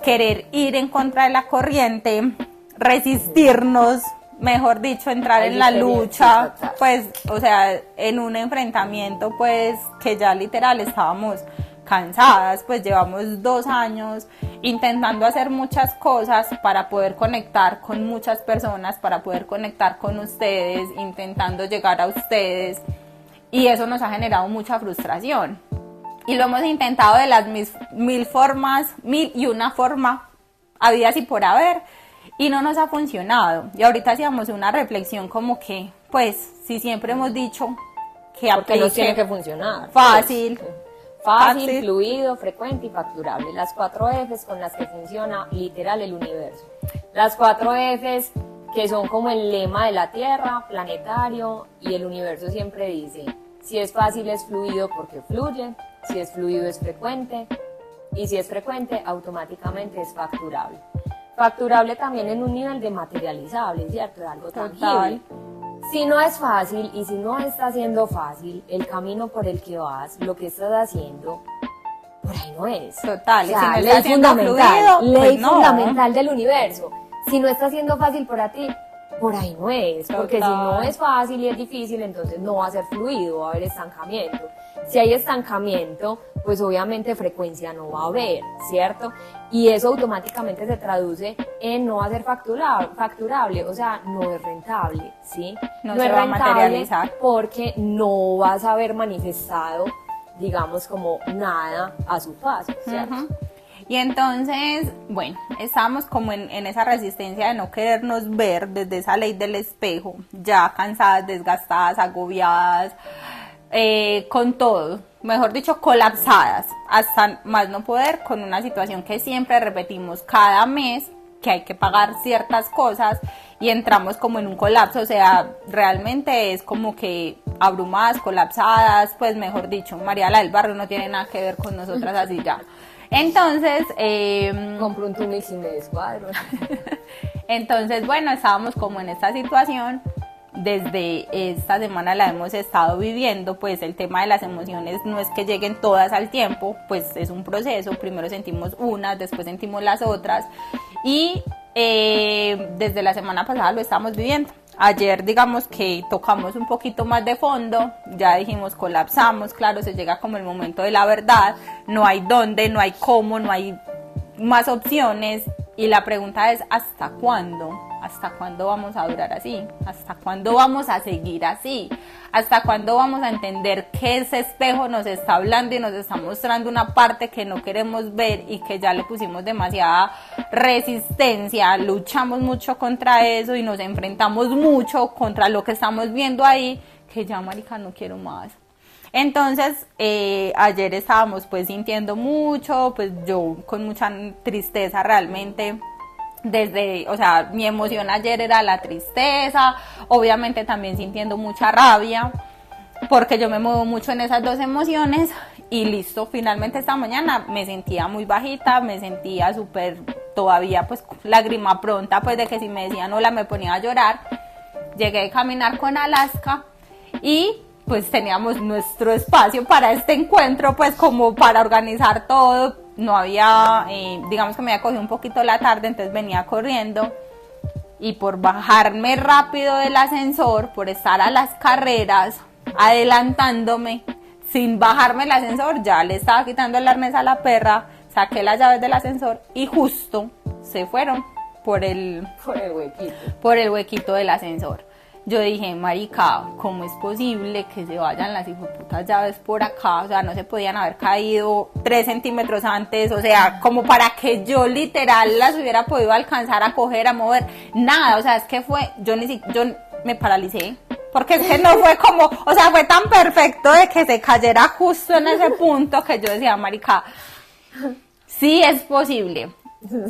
Speaker 2: querer ir en contra de la corriente, resistirnos, mejor dicho, entrar en la lucha, pues, o sea, en un enfrentamiento, pues, que ya literal estábamos cansadas, pues llevamos 2 años intentando hacer muchas cosas para poder conectar con muchas personas, para poder conectar con ustedes, intentando llegar a ustedes, y eso nos ha generado mucha frustración, y lo hemos intentado de las mil formas, 1001 forma, habidas y por haber, y no nos ha funcionado. Y ahorita hacíamos una reflexión como que, pues, si siempre hemos dicho que
Speaker 1: porque nos tiene que funcionar.
Speaker 2: Fácil,
Speaker 1: fluido, frecuente y facturable. Las 4 Fs con las que funciona literal el universo. Las 4 Fs que son como el lema de la Tierra, planetario, y el universo siempre dice, si es fácil es fluido porque fluye, si es fluido es frecuente, y si es frecuente automáticamente es facturable. Facturable también en un nivel de materializable, ¿cierto? De algo tangible. Si no es fácil, y si no está siendo fácil, el camino por el que vas, lo que estás haciendo, por ahí no es.
Speaker 2: Total,
Speaker 1: o sea,
Speaker 2: si no
Speaker 1: ley fundamental,
Speaker 2: fluido,
Speaker 1: ley
Speaker 2: pues no.
Speaker 1: fundamental del universo. Si no está siendo fácil para ti, por ahí no es, porque si no es fácil y es difícil, entonces no va a ser fluido, va a haber estancamiento. Si hay estancamiento, pues obviamente frecuencia no va a haber, ¿cierto? Y eso automáticamente se traduce en no va a ser facturable, o sea, no es rentable, ¿sí?
Speaker 2: No
Speaker 1: es
Speaker 2: se va a
Speaker 1: rentable
Speaker 2: materializar.
Speaker 1: porque no vas a haber manifestado, digamos, como nada a su paso, ¿cierto?
Speaker 2: Uh-huh. Y entonces, bueno, estábamos como en esa resistencia de no querernos ver desde esa ley del espejo, ya cansadas, desgastadas, agobiadas, con todo, mejor dicho, colapsadas, hasta más no poder, con una situación que siempre repetimos cada mes, que hay que pagar ciertas cosas y entramos como en un colapso, o sea, realmente es como que abrumadas, colapsadas, pues mejor dicho, María la del Barrio no tiene nada que ver con nosotras así ya. Entonces,
Speaker 1: compro un túnel sin me descuadro.
Speaker 2: Entonces, bueno, estábamos como en esta situación. Desde esta semana la hemos estado viviendo, pues el tema de las emociones no es que lleguen todas al tiempo, pues es un proceso, primero sentimos unas, después sentimos las otras y desde la semana pasada lo estamos viviendo. Ayer digamos que tocamos un poquito más de fondo, ya dijimos colapsamos, claro, se llega como el momento de la verdad, no hay dónde, no hay cómo, no hay más opciones y la pregunta es ¿hasta cuándo? ¿Hasta cuándo vamos a durar así? ¿Hasta cuándo vamos a seguir así? ¿Hasta cuándo vamos a entender que ese espejo nos está hablando y nos está mostrando una parte que no queremos ver y que ya le pusimos demasiada resistencia? Luchamos mucho contra eso y nos enfrentamos mucho contra lo que estamos viendo ahí, que ya, marica, no quiero más. Entonces, ayer estábamos pues sintiendo mucho, pues yo con mucha tristeza realmente. O sea, mi emoción ayer era la tristeza, obviamente también sintiendo mucha rabia, porque yo me muevo mucho en esas dos emociones y listo, finalmente esta mañana me sentía muy bajita, me sentía súper, todavía pues lágrima pronta, pues de que si me decían hola me ponía a llorar. Llegué a caminar con Alaska y pues teníamos nuestro espacio para este encuentro, pues como para organizar todo. No había, digamos que me había cogido un poquito la tarde, entonces venía corriendo y por bajarme rápido del ascensor, por estar a las carreras, adelantándome, sin bajarme el ascensor, ya le estaba quitando el arnés a la perra, saqué las llaves del ascensor y justo se fueron por el huequito del ascensor. Yo dije, marica, ¿cómo es posible que se vayan las hijoputas llaves por acá? O sea, no se podían haber caído 3 centímetros antes, o sea, como para que yo literal las hubiera podido alcanzar a coger, a mover, nada, o sea, es que fue, yo me paralicé, porque es que no fue como, o sea, fue tan perfecto de que se cayera justo en ese punto que yo decía, marica, sí es posible.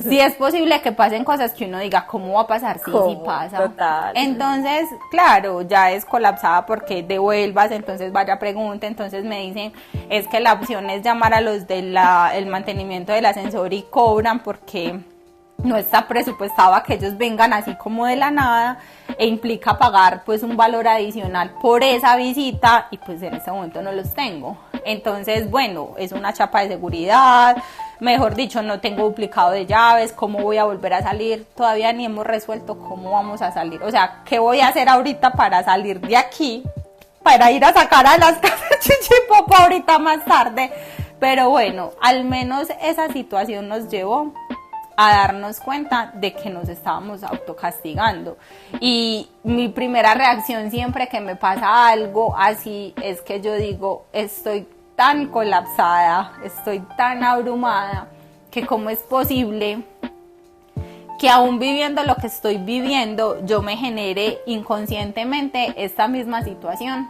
Speaker 2: Sí es posible que pasen cosas que uno diga, ¿cómo va a pasar? Sí, sí pasa.
Speaker 1: Total.
Speaker 2: Entonces, claro, ya es colapsada porque devuelvas, entonces vaya pregunta, entonces me dicen, es que la opción es llamar a los del el mantenimiento del ascensor y cobran porque no está presupuestado a que ellos vengan así como de la nada e implica pagar pues un valor adicional por esa visita y pues en este momento no los tengo. Entonces, bueno, es una chapa de seguridad, mejor dicho, no tengo duplicado de llaves, ¿cómo voy a volver a salir? Todavía ni hemos resuelto cómo vamos a salir, o sea, ¿qué voy a hacer ahorita para salir de aquí? Para ir a sacar a las casas Chichipopo ahorita más tarde, pero bueno, al menos esa situación nos llevó a darnos cuenta de que nos estábamos autocastigando y mi primera reacción siempre que me pasa algo así es que yo digo, estoy tan colapsada, estoy tan abrumada que cómo es posible que aún viviendo lo que estoy viviendo yo me genere inconscientemente esta misma situación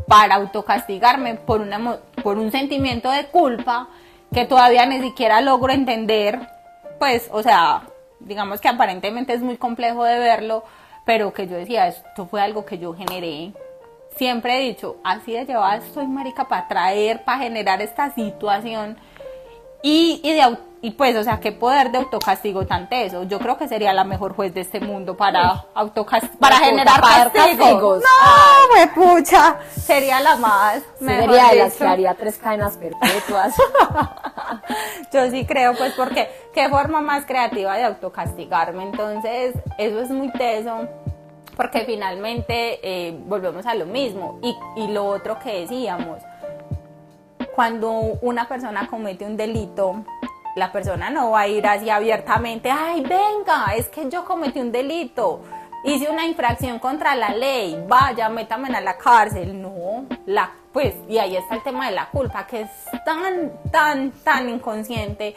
Speaker 2: para autocastigarme por un sentimiento de culpa que todavía ni siquiera logro entender. Pues, o sea, digamos que aparentemente es muy complejo de verlo, pero que yo decía, esto fue algo que yo generé. Siempre he dicho, así de llevada estoy, marica, para generar esta situación. Y pues, o sea, qué poder de autocastigo tan teso. Yo creo que sería la mejor juez de este mundo para generar castigos. No, pucha, sería la más.
Speaker 1: Sería de las que haría 3 cadenas perpetuas.
Speaker 2: Yo sí creo, pues, porque qué forma más creativa de autocastigarme. Entonces, eso es muy teso. porque finalmente volvemos a lo mismo. Y lo otro que decíamos, cuando una persona comete un delito, la persona no va a ir así abiertamente, ay, venga, es que yo cometí un delito, hice una infracción contra la ley, vaya, métame a la cárcel. No, pues, y ahí está el tema de la culpa, que es tan inconsciente,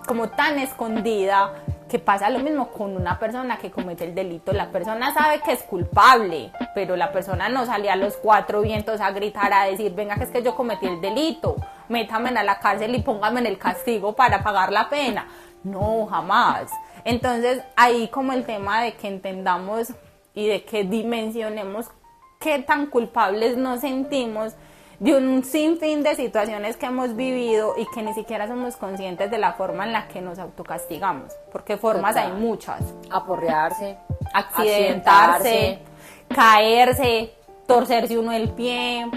Speaker 2: como tan escondida, que pasa lo mismo con una persona que comete el delito. La persona sabe que es culpable, pero la persona no sale a los cuatro vientos a gritar, a decir, venga, que es que yo cometí el delito, métame a la cárcel y póngame en el castigo para pagar la pena. No, jamás. Entonces, ahí como el tema de que entendamos y de que dimensionemos qué tan culpables nos sentimos de un sinfín de situaciones que hemos vivido y que ni siquiera somos conscientes de la forma en la que nos autocastigamos, porque formas hay muchas.
Speaker 1: Aporrearse,
Speaker 2: accidentarse, caerse, torcerse uno el pie,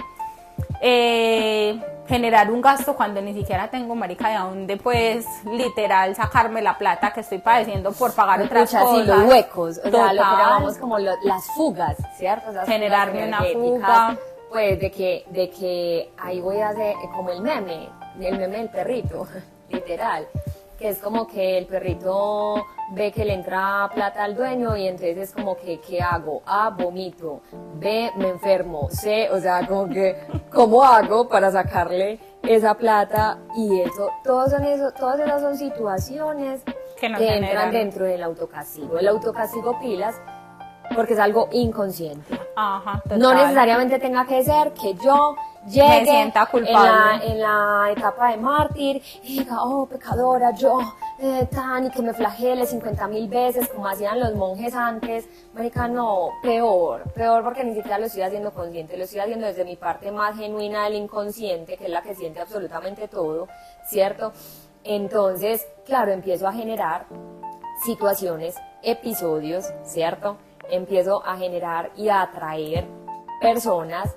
Speaker 2: generar un gasto cuando ni siquiera tengo, marica, de dónde pues literal sacarme la plata que estoy padeciendo por pagar otras cosas.
Speaker 1: Sí, los huecos, o sea, lo que llamamos como las fugas, ¿cierto? Esas
Speaker 2: generarme una fuga.
Speaker 1: Pues de que ahí voy a hacer como el meme del perrito, literal, que es como que el perrito ve que le entra plata al dueño y entonces es como que, ¿qué hago? A, vomito, B, me enfermo, C, o sea, como que, ¿cómo hago para sacarle esa plata? Y eso, todas esas son situaciones que entran dentro del autocastigo. El autocastigo pilas, porque es algo inconsciente.
Speaker 2: Ajá, total.
Speaker 1: No necesariamente tenga que ser que yo llegue
Speaker 2: me sienta culpable
Speaker 1: en la etapa de mártir y diga, oh, pecadora, yo, y que me flagele 50.000 veces como hacían los monjes antes. Marica, no, peor porque ni siquiera lo estoy haciendo consciente, lo estoy haciendo desde mi parte más genuina del inconsciente, que es la que siente absolutamente todo, ¿cierto? Entonces, claro, empiezo a generar situaciones, episodios, ¿cierto? Empiezo a generar y a atraer personas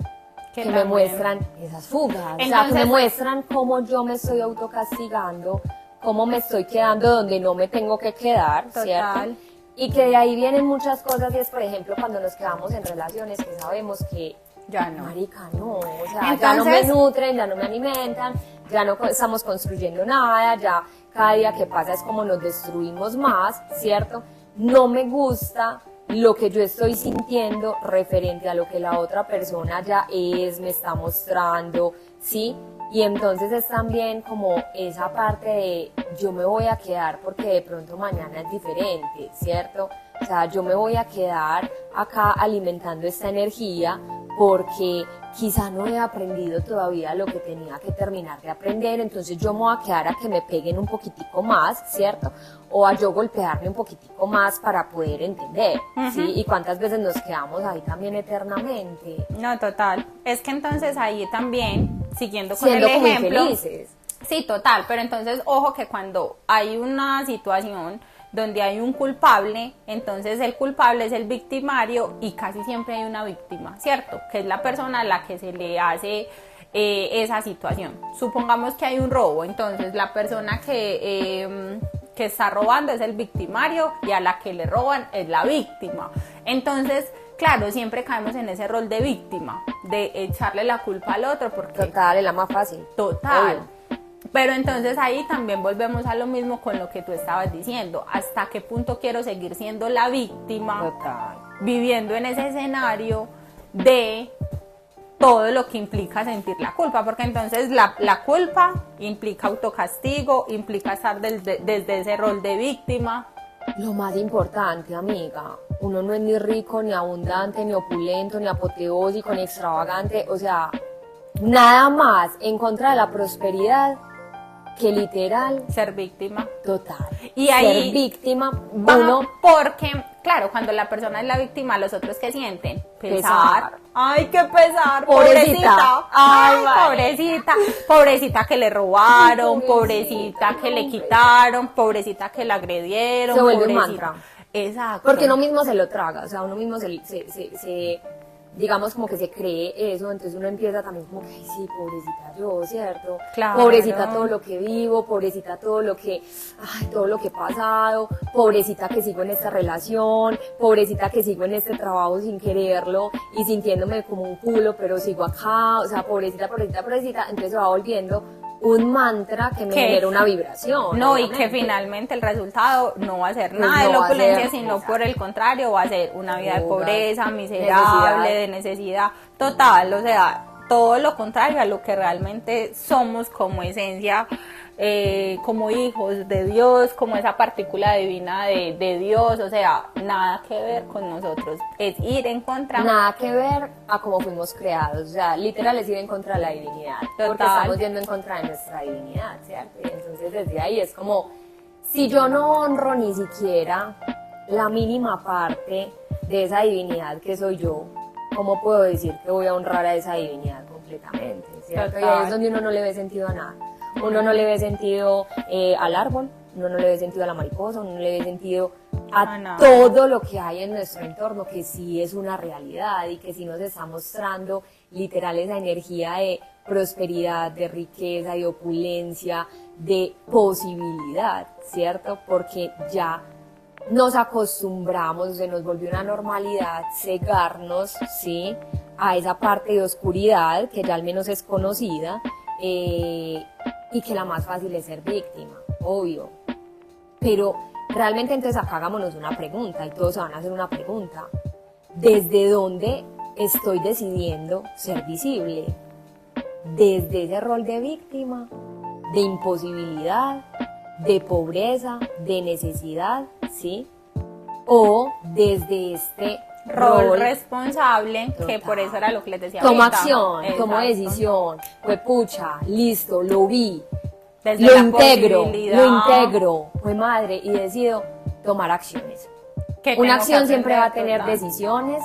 Speaker 1: que me muestran esas fugas, entonces, o sea, que me muestran cómo yo me estoy autocastigando, cómo me estoy quedando donde no me tengo que quedar, total, ¿cierto? Y que de ahí vienen muchas cosas, y es, por ejemplo, cuando nos quedamos en relaciones que sabemos que,
Speaker 2: ya no,
Speaker 1: marica, no, o sea, ya no me nutren, ya no me alimentan, ya no estamos construyendo nada, ya cada día que pasa es como nos destruimos más, ¿cierto? No me gusta lo que yo estoy sintiendo referente a lo que la otra persona ya es, me está mostrando, ¿sí? Y entonces es también como esa parte de yo me voy a quedar porque de pronto mañana es diferente, ¿cierto? O sea, yo me voy a quedar acá alimentando esta energía porque quizá no he aprendido todavía lo que tenía que terminar de aprender, entonces yo me voy a quedar a que me peguen un poquitico más, ¿cierto? O a yo golpearme un poquitico más para poder entender, ¿sí? Y cuántas veces nos quedamos ahí también eternamente.
Speaker 2: No, total. Es que entonces ahí también, siguiendo con el ejemplo, infelices. Sí, total, pero entonces ojo que cuando hay una situación donde hay un culpable, entonces el culpable es el victimario y casi siempre hay una víctima, ¿cierto? Que es la persona a la que se le hace esa situación. Supongamos que hay un robo, entonces la persona que está robando es el victimario y a la que le roban es la víctima. Entonces, claro, siempre caemos en ese rol de víctima, de echarle la culpa al otro porque...
Speaker 1: Total, es la más fácil.
Speaker 2: Total. Obvio. Pero entonces ahí también volvemos a lo mismo con lo que tú estabas diciendo. ¿Hasta qué punto quiero seguir siendo la víctima?
Speaker 1: Total.
Speaker 2: Viviendo en ese escenario de todo lo que implica sentir la culpa. Porque entonces la culpa implica autocastigo, implica estar desde ese rol de víctima.
Speaker 1: Lo más importante, amiga, uno no es ni rico, ni abundante, ni opulento, ni apoteósico, ni extravagante. O sea, nada más en contra de la prosperidad que literal
Speaker 2: ser víctima.
Speaker 1: Total.
Speaker 2: Y ahí
Speaker 1: ser víctima
Speaker 2: uno, porque claro, cuando la persona es la víctima, los otros que sienten pesar. Ay, qué pesar, pobrecita. Ay, pobrecita que le robaron, pobrecita que le quitaron, pobrecita que la agredieron,
Speaker 1: se vuelve
Speaker 2: pobrecita.
Speaker 1: Un mantra.
Speaker 2: Exacto.
Speaker 1: Porque uno mismo se lo traga, o sea, uno mismo se digamos como que se cree eso, entonces uno empieza también como que, ay, sí, pobrecita yo, ¿cierto?
Speaker 2: Claro.
Speaker 1: Pobrecita todo lo que vivo, pobrecita todo lo que he pasado, pobrecita que sigo en esta relación, pobrecita que sigo en este trabajo sin quererlo y sintiéndome como un culo, pero sigo acá, o sea, pobrecita, pobrecita, pobrecita, entonces se va volviendo un mantra que me genera una vibración.
Speaker 2: No,
Speaker 1: obviamente.
Speaker 2: y que finalmente el resultado no va a ser
Speaker 1: Pues
Speaker 2: nada de
Speaker 1: no
Speaker 2: la
Speaker 1: va a ser,
Speaker 2: opulencia, sino
Speaker 1: exacto.
Speaker 2: por el contrario, va a ser una vida de
Speaker 1: Drogas,
Speaker 2: pobreza, miserable,
Speaker 1: necesidad.
Speaker 2: de necesidad total, o sea, todo lo contrario a lo que realmente somos como esencia, como hijos de Dios, como esa partícula divina de Dios, o sea, nada que ver con nosotros, es ir en contra.
Speaker 1: Nada que ver a cómo fuimos creados, o sea, literal es ir en contra de la divinidad, porque
Speaker 2: Total.
Speaker 1: estamos yendo en contra de nuestra divinidad, ¿cierto? Y entonces desde ahí es como, si yo no honro ni siquiera la mínima parte de esa divinidad que soy yo, ¿cómo puedo decir que voy a honrar a esa divinidad completamente, ¿cierto? Y ahí es donde uno no le ve sentido a nada. Uno no le ve sentido al árbol, uno no le ve sentido a la mariposa, uno no le ve sentido a
Speaker 2: nada.
Speaker 1: todo lo que hay en nuestro entorno, que sí es una realidad y que sí nos está mostrando literal esa energía de prosperidad, de riqueza, de opulencia, de posibilidad, ¿cierto? Porque ya nos acostumbramos, se nos volvió una normalidad cegarnos, ¿sí? A esa parte de oscuridad que ya al menos es conocida, y que la más fácil es ser víctima, obvio. Pero realmente entonces acá hagámonos una pregunta y todos se van a hacer una pregunta. ¿Desde dónde estoy decidiendo ser visible? ¿Desde ese rol de víctima, de imposibilidad, de pobreza, de necesidad, sí? ¿O desde este
Speaker 2: Rol responsable,
Speaker 1: Total.
Speaker 2: que por eso era lo que les decía
Speaker 1: tomo
Speaker 2: ahorita.
Speaker 1: acción, tomo
Speaker 2: Exacto.
Speaker 1: decisión, fue pucha, listo, lo vi,
Speaker 2: Desde
Speaker 1: lo
Speaker 2: la
Speaker 1: integro,
Speaker 2: posibilidad.
Speaker 1: fue madre y decido tomar acciones.
Speaker 2: Que tengo
Speaker 1: Una
Speaker 2: que
Speaker 1: acción siempre va a
Speaker 2: aprender,
Speaker 1: tener
Speaker 2: ¿verdad?
Speaker 1: decisiones,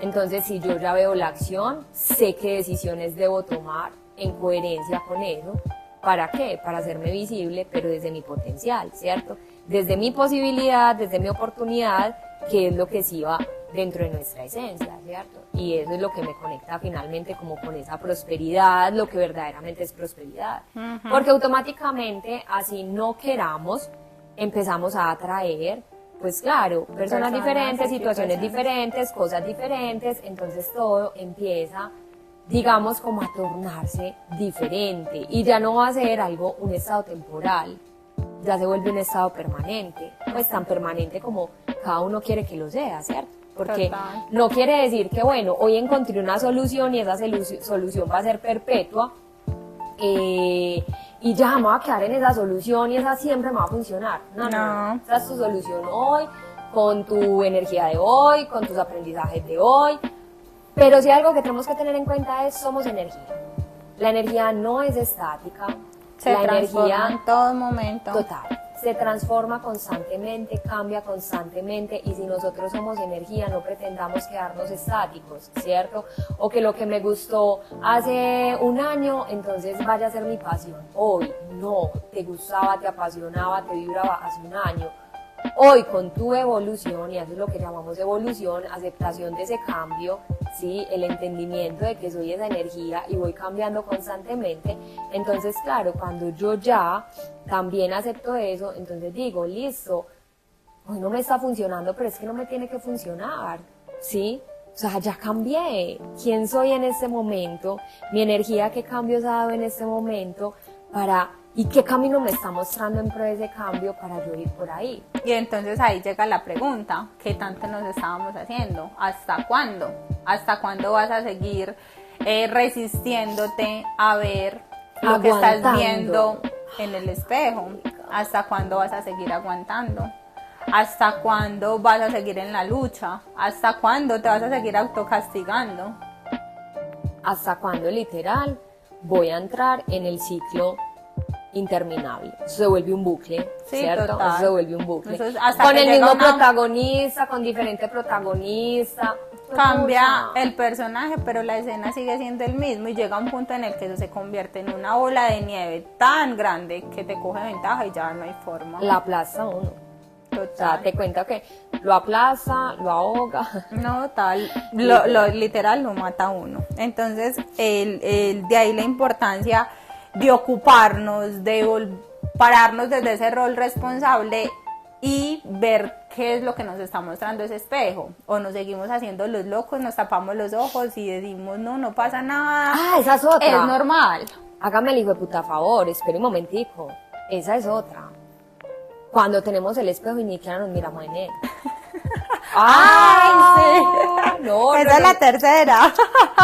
Speaker 1: entonces si yo ya veo la acción, sé qué decisiones debo tomar en coherencia con eso. ¿Para qué? Para hacerme visible, pero desde mi potencial, ¿cierto? Desde mi posibilidad, desde mi oportunidad, que es lo que sí va dentro de nuestra esencia, ¿cierto? Y eso es lo que me conecta finalmente como con esa prosperidad, lo que verdaderamente es prosperidad. Porque automáticamente, así no queramos, empezamos a atraer, pues claro, personas diferentes, situaciones diferentes, cosas diferentes, entonces todo empieza, digamos, como a tornarse diferente y ya no va a ser algo, un estado temporal, ya se vuelve un estado permanente, pues tan permanente como cada uno quiere que lo sea, ¿cierto? Porque
Speaker 2: Total.
Speaker 1: no quiere decir que, bueno, hoy encontré una solución y esa solución va a ser perpetua, y ya me voy a quedar en esa solución y esa siempre me va a funcionar. No. Esa es tu solución hoy, con tu energía de hoy, con tus aprendizajes de hoy. Pero si algo que tenemos que tener en cuenta es, somos energía. La energía no es estática.
Speaker 2: Se
Speaker 1: la
Speaker 2: transforma
Speaker 1: energía
Speaker 2: en todo momento.
Speaker 1: total se transforma constantemente, cambia constantemente, y si nosotros somos energía no pretendamos quedarnos estáticos, ¿cierto? O que lo que me gustó hace un año entonces vaya a ser mi pasión hoy. No, te gustaba, te apasionaba, te vibraba hace un año. Hoy con tu evolución, y eso es lo que llamamos evolución, aceptación de ese cambio, ¿sí? El entendimiento de que soy esa energía y voy cambiando constantemente, entonces claro, cuando yo ya también acepto eso, entonces digo, listo, hoy no me está funcionando, pero es que no me tiene que funcionar, ¿sí? O sea, ya cambié, quién soy en este momento, mi energía, qué cambios ha dado en este momento, y qué camino me está mostrando en pro de ese cambio para yo ir por ahí.
Speaker 2: Y entonces ahí llega la pregunta, ¿qué tanto nos estábamos haciendo? ¿Hasta cuándo? ¿Hasta cuándo vas a seguir resistiéndote a ver lo que estás viendo en el espejo? ¿Hasta cuándo vas a seguir aguantando? ¿Hasta cuándo vas a seguir en la lucha? ¿Hasta cuándo te vas a seguir autocastigando?
Speaker 1: ¿Hasta cuándo literal voy a entrar en el ciclo interminable? Eso se vuelve un bucle,
Speaker 2: Sí,
Speaker 1: ¿cierto?
Speaker 2: total.
Speaker 1: Eso se vuelve un bucle.
Speaker 2: Eso es hasta
Speaker 1: Con
Speaker 2: que
Speaker 1: el
Speaker 2: llega
Speaker 1: mismo
Speaker 2: una-
Speaker 1: protagonista, con diferente protagonista.
Speaker 2: Cambia
Speaker 1: Pucha.
Speaker 2: el personaje, pero la escena sigue siendo el mismo y llega un punto en el que eso se convierte en una bola de nieve tan grande que te coge ventaja y ya no hay forma.
Speaker 1: La aplasta a uno.
Speaker 2: Total.
Speaker 1: O sea, te cuenta que lo aplasta, lo ahoga.
Speaker 2: No, tal, literal lo mata a uno. Entonces, de ahí la importancia de ocuparnos, de pararnos desde ese rol responsable y ver qué es lo que nos está mostrando ese espejo. O nos seguimos haciendo los locos, nos tapamos los ojos y decimos, no pasa nada.
Speaker 1: Ah, esa es otra.
Speaker 2: Es normal.
Speaker 1: Hágame el hijo de puta favor, espere un momentico. Esa es otra. Cuando tenemos el espejo y ni siquiera nos miramos en él.
Speaker 2: ¡Ay, sí!
Speaker 1: No,
Speaker 2: esa es la tercera.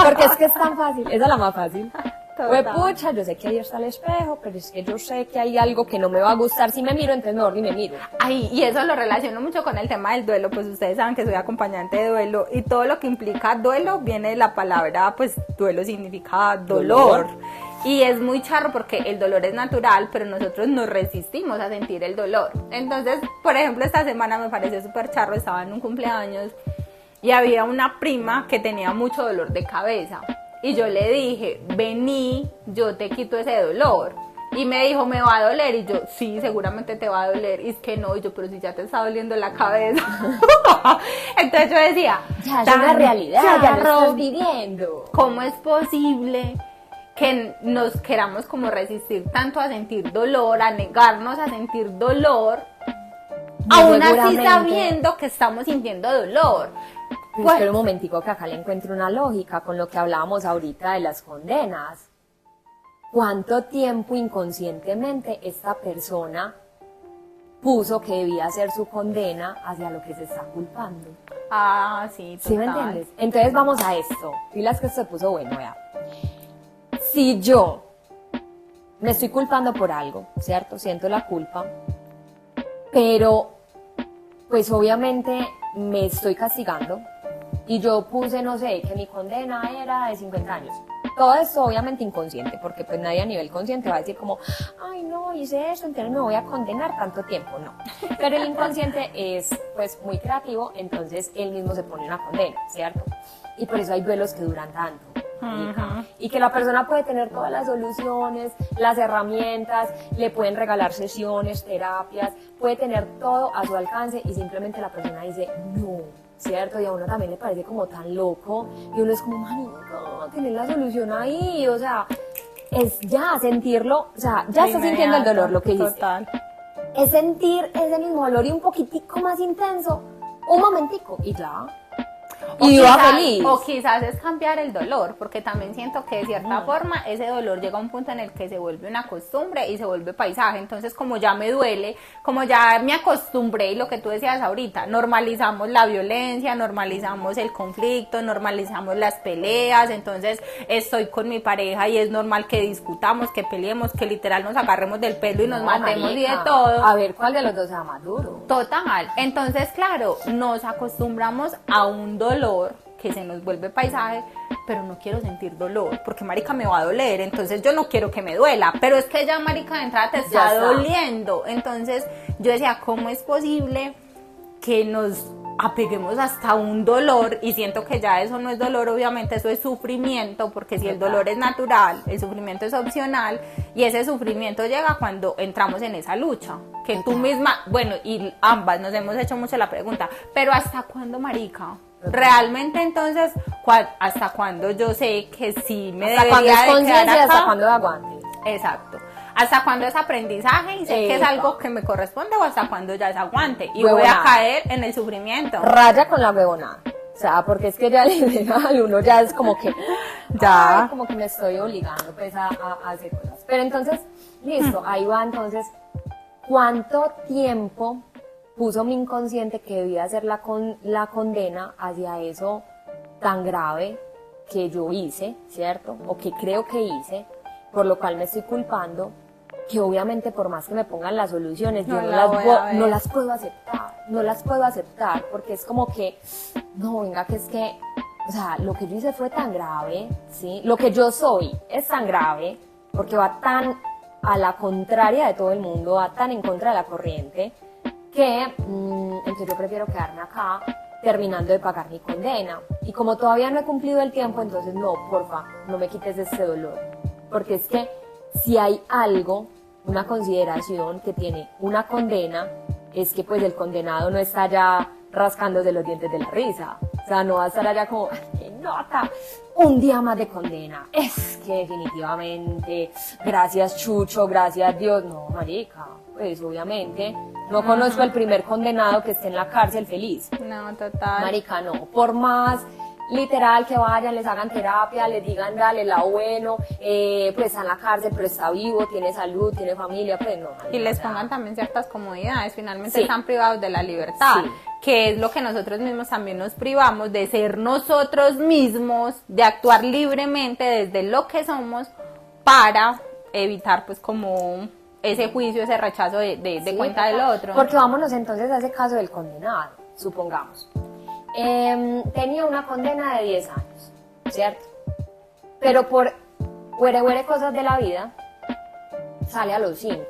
Speaker 1: Porque es que es tan fácil, esa es la más fácil. Pues
Speaker 2: Total.
Speaker 1: pucha, yo sé que ahí está el espejo, pero es que yo sé que hay algo que no me va a gustar si me miro, entonces mejor ni me miro.
Speaker 2: Ay, y eso lo relaciono mucho con el tema del duelo, pues ustedes saben que soy acompañante de duelo y todo lo que implica duelo viene de la palabra, pues duelo significa dolor. Y es muy charro porque el dolor es natural, pero nosotros nos resistimos a sentir el dolor. Entonces, por ejemplo, esta semana me pareció súper charro, estaba en un cumpleaños y había una prima que tenía mucho dolor de cabeza. Y yo le dije, vení, yo te quito ese dolor. Y me dijo, ¿me va a doler? Y yo, sí, seguramente te va a doler. Y es que no, y yo, pero si ya te está doliendo la cabeza. Entonces yo decía,
Speaker 1: Ya es una realidad, ya lo
Speaker 2: charro,
Speaker 1: estás viviendo.
Speaker 2: ¿cómo es posible que nos queramos como resistir tanto a sentir dolor, a negarnos a sentir dolor, aún así
Speaker 1: Seguramente.
Speaker 2: sabiendo que estamos sintiendo dolor?
Speaker 1: Pues, espera un momentico que acá le encuentro una lógica con lo que hablábamos ahorita de las condenas. ¿Cuánto tiempo inconscientemente esta persona puso que debía ser su condena hacia lo que se está culpando?
Speaker 2: Ah, sí,
Speaker 1: ¿Sí me
Speaker 2: total.
Speaker 1: entiendes? Entonces vamos a esto. Pilas que se puso bueno, vea. Si yo me estoy culpando por algo, ¿cierto? Siento la culpa, pero pues obviamente me estoy castigando y yo puse, no sé, que mi condena era de 50 años. Todo esto obviamente inconsciente, porque pues nadie a nivel consciente va a decir como, ay no, hice esto, entonces me voy a condenar tanto tiempo, no. Pero el inconsciente es pues muy creativo, entonces él mismo se pone una condena, ¿cierto? Y por eso hay duelos que duran tanto. Y que la persona puede tener todas las soluciones, las herramientas, le pueden regalar sesiones, terapias, puede tener todo a su alcance y simplemente la persona dice no, ¿cierto? Y a uno también le parece como tan loco y uno es como, marica, tener la solución ahí, o sea, es ya sentirlo, o sea, ya está sintiendo el dolor, lo que dice.
Speaker 2: Total.
Speaker 1: Es sentir ese mismo dolor y un poquitico más intenso, un momentico y ya. Y va feliz.
Speaker 2: O quizás es cambiar el dolor, porque también siento que de cierta forma ese dolor llega a un punto en el que se vuelve una costumbre y se vuelve paisaje. Entonces, como ya me duele, como ya me acostumbré, y lo que tú decías ahorita, normalizamos la violencia, normalizamos el conflicto, normalizamos las peleas. Entonces, estoy con mi pareja y es normal que discutamos, que peleemos, que literal nos agarremos del pelo y nos matemos y de
Speaker 1: marica,
Speaker 2: todo.
Speaker 1: a ver cuál de los dos sea más duro.
Speaker 2: Total. Entonces, claro, nos acostumbramos a un dolor que se nos vuelve paisaje, pero no quiero sentir dolor, porque marica me va a doler, entonces yo no quiero que me duela, pero es que ya marica de entrada te está doliendo. Entonces yo decía, ¿cómo es posible que nos apeguemos hasta un dolor? Y siento que ya eso no es dolor, obviamente eso es sufrimiento, porque si el dolor es natural, el sufrimiento es opcional, y ese sufrimiento llega cuando entramos en esa lucha, que tú misma, bueno, y ambas nos hemos hecho mucho la pregunta, pero ¿hasta cuándo, marica? Realmente, entonces, ¿hasta cuándo yo sé que sí me debería de quedar acá?
Speaker 1: ¿Hasta cuándo aguante?
Speaker 2: Exacto. ¿Hasta cuándo es aprendizaje y sé que es algo que me corresponde, o hasta cuándo ya es aguante y voy a caer en el sufrimiento?
Speaker 1: Raya con la huevonada. O sea, porque es que ya literal uno ya es como que
Speaker 2: ya
Speaker 1: como que me estoy obligando pues a hacer cosas. Pero entonces, listo, ahí va entonces, ¿cuánto tiempo puso mi inconsciente que debía hacer la condena hacia eso tan grave que yo hice, ¿cierto? O que creo que hice, por lo cual me estoy culpando, que obviamente por más que me pongan las soluciones, yo no las puedo aceptar, porque es como que, no, venga, que es que, o sea, lo que yo hice fue tan grave, ¿sí? Lo que yo soy es tan grave, porque va tan a la contraria de todo el mundo, va tan en contra de la corriente, que entonces yo prefiero quedarme acá terminando de pagar mi condena. Y como todavía no he cumplido el tiempo, entonces no, porfa, no me quites ese dolor. Porque es que si hay algo, una consideración que tiene una condena, es que pues el condenado no está ya rascándose los dientes de la risa. O sea, no va a estar allá como, "Ay, qué nota, un día más de condena". Es que definitivamente, gracias Chucho, gracias Dios. No, marica, pues obviamente, no conozco el primer condenado que esté en la cárcel feliz.
Speaker 2: No, total.
Speaker 1: Marica, no, por más literal que vayan, les hagan terapia, les digan dale la bueno, pues está en la cárcel, pero está vivo, tiene salud, tiene familia, pues no.
Speaker 2: Y les pongan también ciertas comodidades, finalmente están privados de la libertad,
Speaker 1: Sí.
Speaker 2: que es lo que nosotros mismos también nos privamos, de ser nosotros mismos, de actuar libremente desde lo que somos para evitar pues como ese juicio, ese rechazo de
Speaker 1: Sí,
Speaker 2: cuenta del otro.
Speaker 1: Porque vámonos entonces a ese caso del condenado, supongamos. Tenía una condena de 10 años, ¿cierto? Pero por huere cosas de la vida, sale a los 5,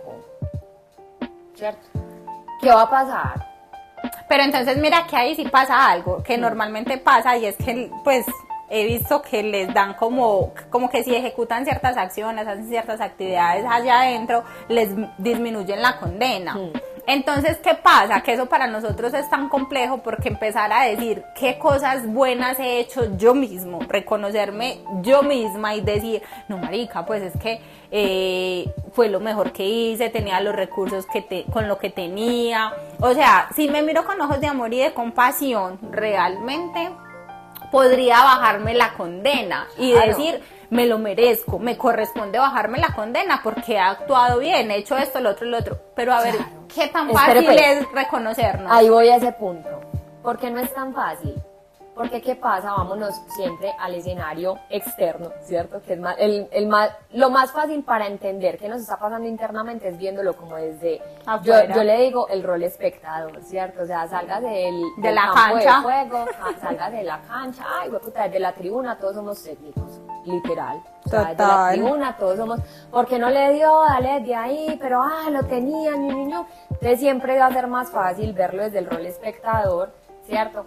Speaker 1: ¿cierto? ¿Qué va a pasar?
Speaker 2: Pero entonces mira que ahí sí pasa algo, que normalmente pasa, y es que pues he visto que les dan como que si ejecutan ciertas acciones, hacen ciertas actividades allá adentro, les disminuyen la condena. Entonces, ¿qué pasa? Que eso para nosotros es tan complejo, porque empezar a decir qué cosas buenas he hecho yo mismo, reconocerme yo misma y decir, no marica, pues es que fue lo mejor que hice, tenía los recursos con lo que tenía. O sea, si me miro con ojos de amor y de compasión, realmente podría bajarme la condena y
Speaker 1: Claro.
Speaker 2: decir, me lo merezco, me corresponde bajarme la condena porque he actuado bien, he hecho esto, lo otro. Pero a ver,
Speaker 1: Claro.
Speaker 2: ¿qué tan
Speaker 1: Espere,
Speaker 2: fácil
Speaker 1: pues.
Speaker 2: es reconocernos?
Speaker 1: Ahí voy a ese punto. ¿Por qué no es tan fácil? Porque ¿qué pasa? Vámonos siempre al escenario externo, ¿cierto? Que es lo más fácil para entender qué nos está pasando internamente es viéndolo como desde,
Speaker 2: Afuera.
Speaker 1: yo le digo el rol espectador, ¿cierto? O sea, salgas del
Speaker 2: la
Speaker 1: campo
Speaker 2: cancha.
Speaker 1: de juego, salgas de la cancha, ay, puta, desde la tribuna todos somos técnicos, literal. O sea, desde la
Speaker 2: Total.
Speaker 1: tribuna todos somos, porque no le dio, dale de ahí, pero lo tenía, niño. Entonces siempre va a ser más fácil verlo desde el rol espectador, ¿cierto?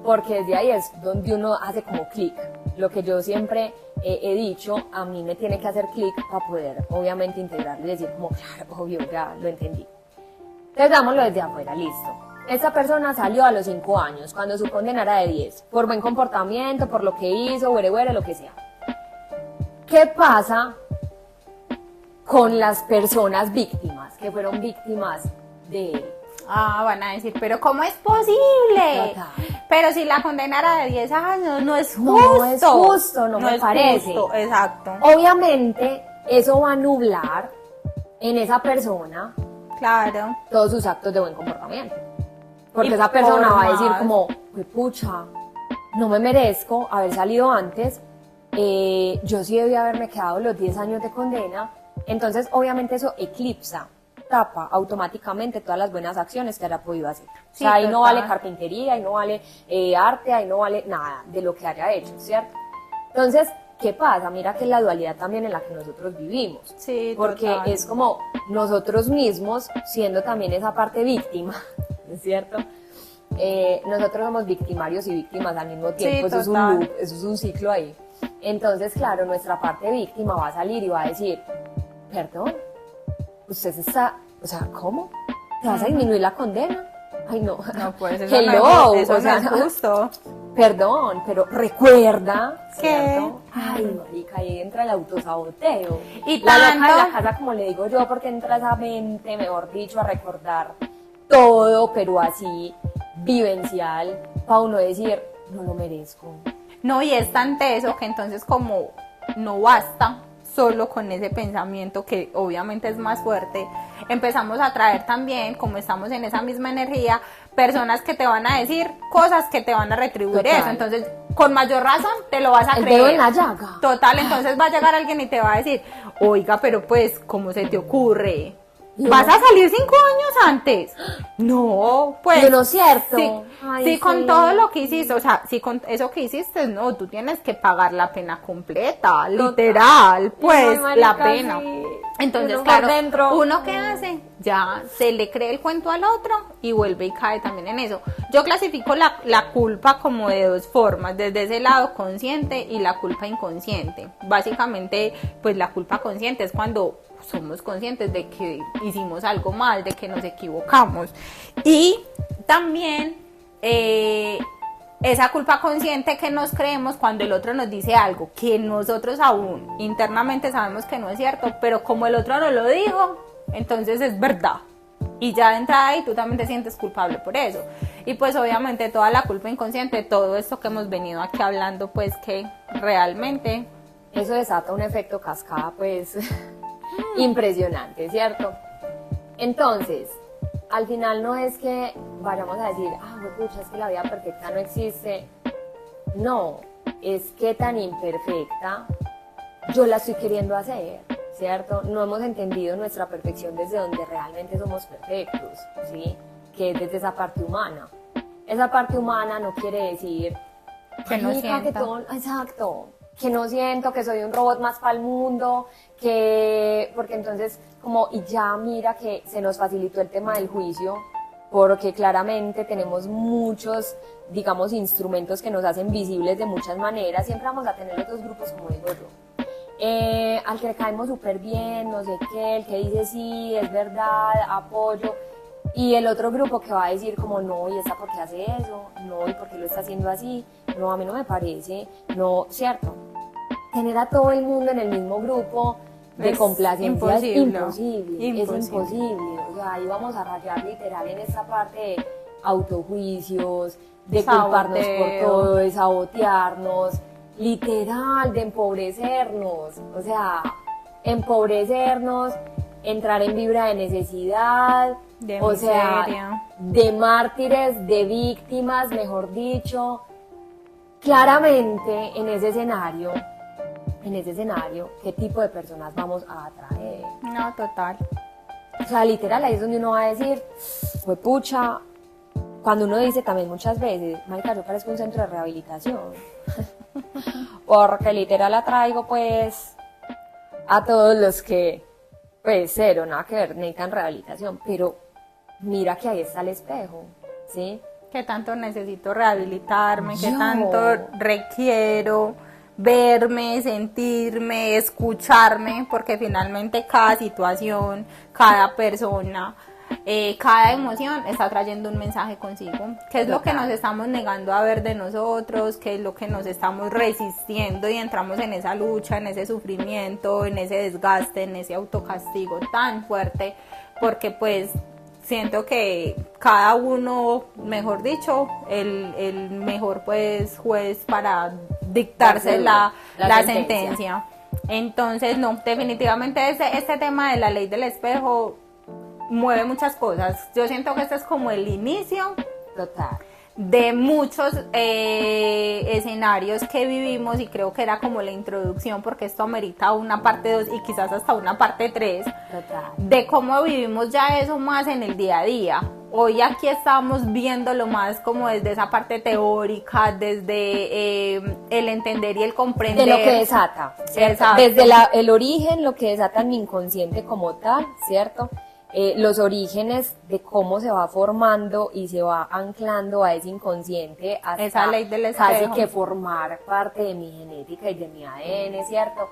Speaker 1: Porque desde ahí es donde uno hace como clic. Lo que yo siempre he dicho, a mí me tiene que hacer clic para poder, obviamente, integrarlo y decir como, claro, obvio, ya lo entendí. Entonces, dámoslo desde afuera, listo. Esta persona salió a los 5 años, cuando su condena era de 10, por buen comportamiento, por lo que hizo, huere, lo que sea. ¿Qué pasa con las personas víctimas, que fueron víctimas de él?
Speaker 2: Van a decir, pero ¿cómo es posible?
Speaker 1: Total.
Speaker 2: Pero si la condena era de 10 años, no es justo.
Speaker 1: No es justo, no me
Speaker 2: es
Speaker 1: parece.
Speaker 2: justo, exacto.
Speaker 1: Obviamente, eso va a nublar en esa persona
Speaker 2: Claro.
Speaker 1: todos sus actos de buen comportamiento. Porque
Speaker 2: Y
Speaker 1: esa persona
Speaker 2: por
Speaker 1: va a decir
Speaker 2: más.
Speaker 1: como, pucha, no me merezco haber salido antes, yo sí debí haberme quedado los 10 años de condena. Entonces, obviamente eso eclipsa, tapa automáticamente todas las buenas acciones que haya podido hacer.
Speaker 2: Sí,
Speaker 1: o sea, ahí no
Speaker 2: total.
Speaker 1: vale carpintería, ahí no vale arte, ahí no vale nada de lo que haya hecho, ¿cierto? Entonces, ¿qué pasa? Mira que es la dualidad también en la que nosotros vivimos.
Speaker 2: Sí,
Speaker 1: Porque
Speaker 2: total.
Speaker 1: es como nosotros mismos, siendo también esa parte víctima, ¿es cierto? Nosotros somos victimarios y víctimas al mismo tiempo, eso es un
Speaker 2: total.
Speaker 1: loop, eso es un ciclo ahí. Entonces, claro, nuestra parte víctima va a salir y va a decir, perdón, usted se está, o sea, ¿cómo? ¿Te vas a disminuir la condena? Ay, no.
Speaker 2: No, pues eso
Speaker 1: Hello,
Speaker 2: no es, eso
Speaker 1: o sea,
Speaker 2: no es justo.
Speaker 1: Perdón, pero recuerda,
Speaker 2: ¿Qué?
Speaker 1: ¿cierto? Ay, marica, ahí entra el autosaboteo.
Speaker 2: Y
Speaker 1: la loca de la
Speaker 2: tanto-
Speaker 1: casa, como le digo yo, porque entra esa mente, mejor dicho, a recordar todo, pero así, vivencial, para uno decir, no lo merezco.
Speaker 2: No, y es tan teso que entonces como no basta solo con ese pensamiento que obviamente es más fuerte, empezamos a traer también, como estamos en esa misma energía, personas que te van a decir cosas que te van a retribuir
Speaker 1: Total.
Speaker 2: eso, entonces con mayor razón te lo vas a
Speaker 1: El
Speaker 2: creer.
Speaker 1: dedo en la llaga.
Speaker 2: Total, entonces va a llegar alguien y te va a decir, oiga, pero pues, ¿cómo se te ocurre?
Speaker 1: Y
Speaker 2: ¿Vas
Speaker 1: uno-
Speaker 2: a salir 5 años antes? No, pues.
Speaker 1: Y uno, ¿cierto?
Speaker 2: Sí,
Speaker 1: Ay,
Speaker 2: sí, con
Speaker 1: sí.
Speaker 2: todo lo que hiciste, o sea, si con eso que hiciste, no, tú tienes que pagar la pena completa, literal, pues,
Speaker 1: Ay,
Speaker 2: la
Speaker 1: marica,
Speaker 2: pena.
Speaker 1: sí.
Speaker 2: Entonces,
Speaker 1: Uno
Speaker 2: claro,
Speaker 1: por dentro.
Speaker 2: ¿uno qué hace? Ya se le cree el cuento al otro y vuelve y cae también en eso. Yo clasifico la culpa como de 2 formas, desde ese lado consciente y la culpa inconsciente. Básicamente, pues la culpa consciente es cuando somos conscientes de que hicimos algo mal, de que nos equivocamos. Y también esa culpa consciente que nos creemos cuando el otro nos dice algo que nosotros aún internamente sabemos que no es cierto, pero como el otro no lo dijo, entonces es verdad. Y ya de entrada ahí tú también te sientes culpable por eso. Y pues obviamente toda la culpa inconsciente, todo esto que hemos venido aquí hablando, pues que realmente...
Speaker 1: Eso desata un efecto cascada, pues, impresionante, ¿cierto? Entonces, al final no es que vayamos a decir, pucha, es que la vida perfecta no existe. No, es que tan imperfecta yo la estoy queriendo hacer, ¿cierto? No hemos entendido nuestra perfección desde donde realmente somos perfectos, ¿sí? Que es desde esa parte humana. Esa parte humana no quiere decir
Speaker 2: que no sienta.
Speaker 1: Exacto, que no siento, que soy un robot más para el mundo, porque entonces y ya mira que se nos facilitó el tema del juicio, porque claramente tenemos muchos, digamos, instrumentos que nos hacen visibles de muchas maneras. Siempre vamos a tener otros grupos, como digo yo, al que le caemos súper bien, no sé qué, el que dice sí, es verdad, apoyo, y el otro grupo que va a decir como no, ¿y esta por qué hace eso? No, ¿y por qué lo está haciendo así? No, a mí no me parece, no, ¿cierto? Tener a todo el mundo en el mismo grupo de complacencia es imposible. O sea, ahí vamos a rayar literal en esta parte de autojuicios, de culparnos por todo, de sabotearnos, literal, de empobrecernos. O sea, empobrecernos, entrar en vibra de necesidad,
Speaker 2: de
Speaker 1: o
Speaker 2: miseria.
Speaker 1: sea, de mártires, de víctimas, mejor dicho. Claramente en ese escenario, ¿qué tipo de personas vamos a atraer?
Speaker 2: No, total.
Speaker 1: O sea, literal, ahí es donde uno va a decir, pues pucha, cuando uno dice también muchas veces, marica, yo parezco un centro de rehabilitación. Porque literal atraigo pues a todos los que, pues cero, nada que ver, necesitan rehabilitación, pero mira que ahí está el espejo, ¿sí?
Speaker 2: ¿Qué tanto necesito rehabilitarme? ¿Qué tanto requiero verme, sentirme, escucharme? Porque finalmente cada situación, cada persona, cada emoción está trayendo un mensaje consigo. ¿Qué es lo que nos estamos negando a ver de nosotros? ¿Qué es lo que nos estamos resistiendo y entramos en esa lucha, en ese sufrimiento, en ese desgaste, en ese autocastigo tan fuerte? Porque pues siento que cada uno, mejor dicho, el mejor pues juez para dictarse la sentencia. Entonces, no, definitivamente este tema de la ley del espejo mueve muchas cosas. Yo siento que este es como el inicio
Speaker 1: total
Speaker 2: de muchos escenarios que vivimos, y creo que era como la introducción, porque esto amerita una parte 2 y quizás hasta una parte 3 de cómo vivimos ya eso más en el día a día. Hoy aquí estamos viéndolo más como desde esa parte teórica, desde el entender y el comprender.
Speaker 1: De lo que desata, ¿cierto? Desde el origen, lo que desata en mi inconsciente como tal, ¿cierto? Los orígenes de cómo se va formando y se va anclando a ese inconsciente hasta
Speaker 2: esa ley del espejo,
Speaker 1: casi que formar parte de mi genética y de mi ADN, ¿cierto?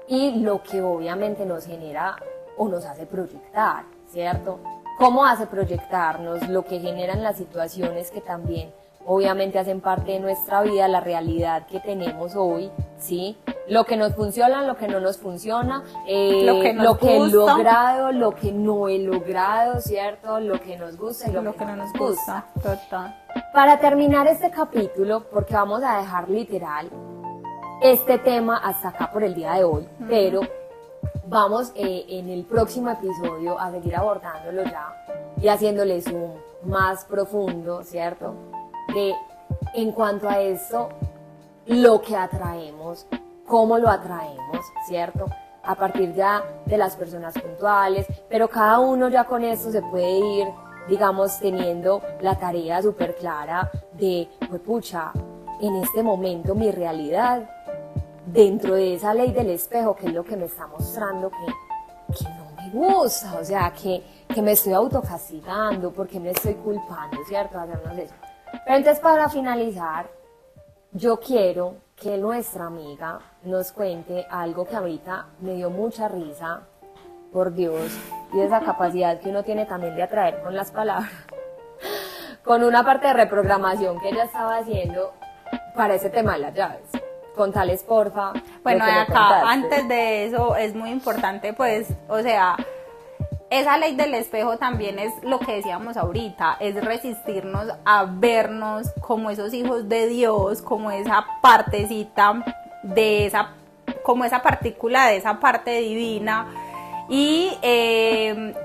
Speaker 1: Y lo que obviamente nos genera o nos hace proyectar, ¿cierto? ¿Cómo hace proyectarnos? Lo que generan las situaciones que también obviamente hacen parte de nuestra vida, la realidad que tenemos hoy, ¿sí? Lo que nos funciona, lo que no nos funciona, lo que he logrado, lo que no he logrado, ¿cierto? Lo que nos gusta y lo que no nos gusta.
Speaker 2: Total.
Speaker 1: Para terminar este capítulo, porque vamos a dejar literal este tema hasta acá por el día de hoy, pero vamos en el próximo episodio a seguir abordándolo ya y haciéndole zoom más profundo, ¿cierto? En cuanto a esto, lo que atraemos, cómo lo atraemos, ¿cierto? A partir ya de las personas puntuales, pero cada uno ya con esto se puede ir, digamos, teniendo la tarea súper clara de, pues pucha, en este momento mi realidad, dentro de esa ley del espejo, que es lo que me está mostrando que no me gusta, o sea, que me estoy autocastigando, porque me estoy culpando, ¿cierto? Hacernos eso. Pero entonces, para finalizar, yo quiero que nuestra amiga nos cuente algo que ahorita me dio mucha risa por Dios, y esa capacidad que uno tiene también de atraer con las palabras, con una parte de reprogramación que ella estaba haciendo para ese tema de las llaves. Contales, porfa.
Speaker 2: Bueno,
Speaker 1: lo que me
Speaker 2: acá,
Speaker 1: contaste.
Speaker 2: antes de eso, es muy importante, pues, o sea, esa ley del espejo también es lo que decíamos ahorita, es resistirnos a vernos como esos hijos de Dios, como esa partecita de esa, como esa partícula de esa parte divina, y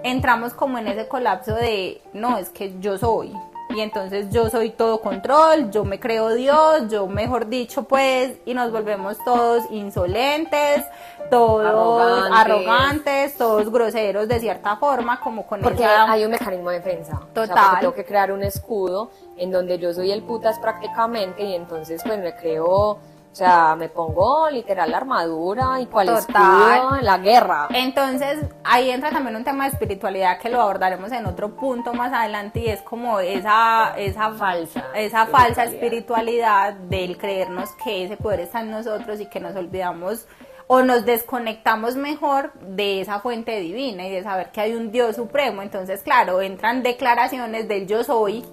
Speaker 2: entramos como en ese colapso de, no, es que yo soy, y entonces yo soy todo control, yo me creo Dios, yo mejor dicho pues, y nos volvemos todos insolentes, todos arrogantes, todos groseros de cierta forma, como con
Speaker 1: porque
Speaker 2: esa...
Speaker 1: hay un mecanismo de defensa.
Speaker 2: Total.
Speaker 1: O sea, porque tengo que crear un escudo en donde yo soy el putas prácticamente, y entonces pues me creo, o sea, me pongo literal la armadura y cuál escudo en la guerra.
Speaker 2: Entonces ahí entra también un tema de espiritualidad que lo abordaremos en otro punto más adelante, y es como esa falsa espiritualidad del creernos que ese poder está en nosotros y que nos olvidamos o nos desconectamos mejor de esa fuente divina y de saber que hay un Dios supremo. Entonces, claro, entran declaraciones del yo soy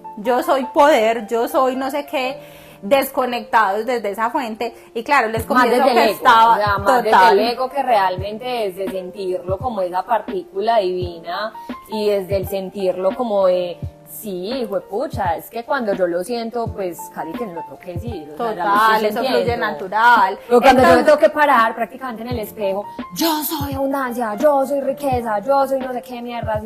Speaker 2: poder, yo soy no sé qué, desconectados desde esa fuente, y claro, les confieso que estaba
Speaker 1: más desde el ego, que realmente es de sentirlo como esa partícula divina, y desde el sentirlo como de sí, juepucha, es que cuando yo lo siento, pues casi que no lo tengo que decir.
Speaker 2: Total, eso fluye natural.
Speaker 1: Pero cuando yo me tengo que parar prácticamente en el espejo, yo soy abundancia, yo soy riqueza, yo soy no sé qué mierda,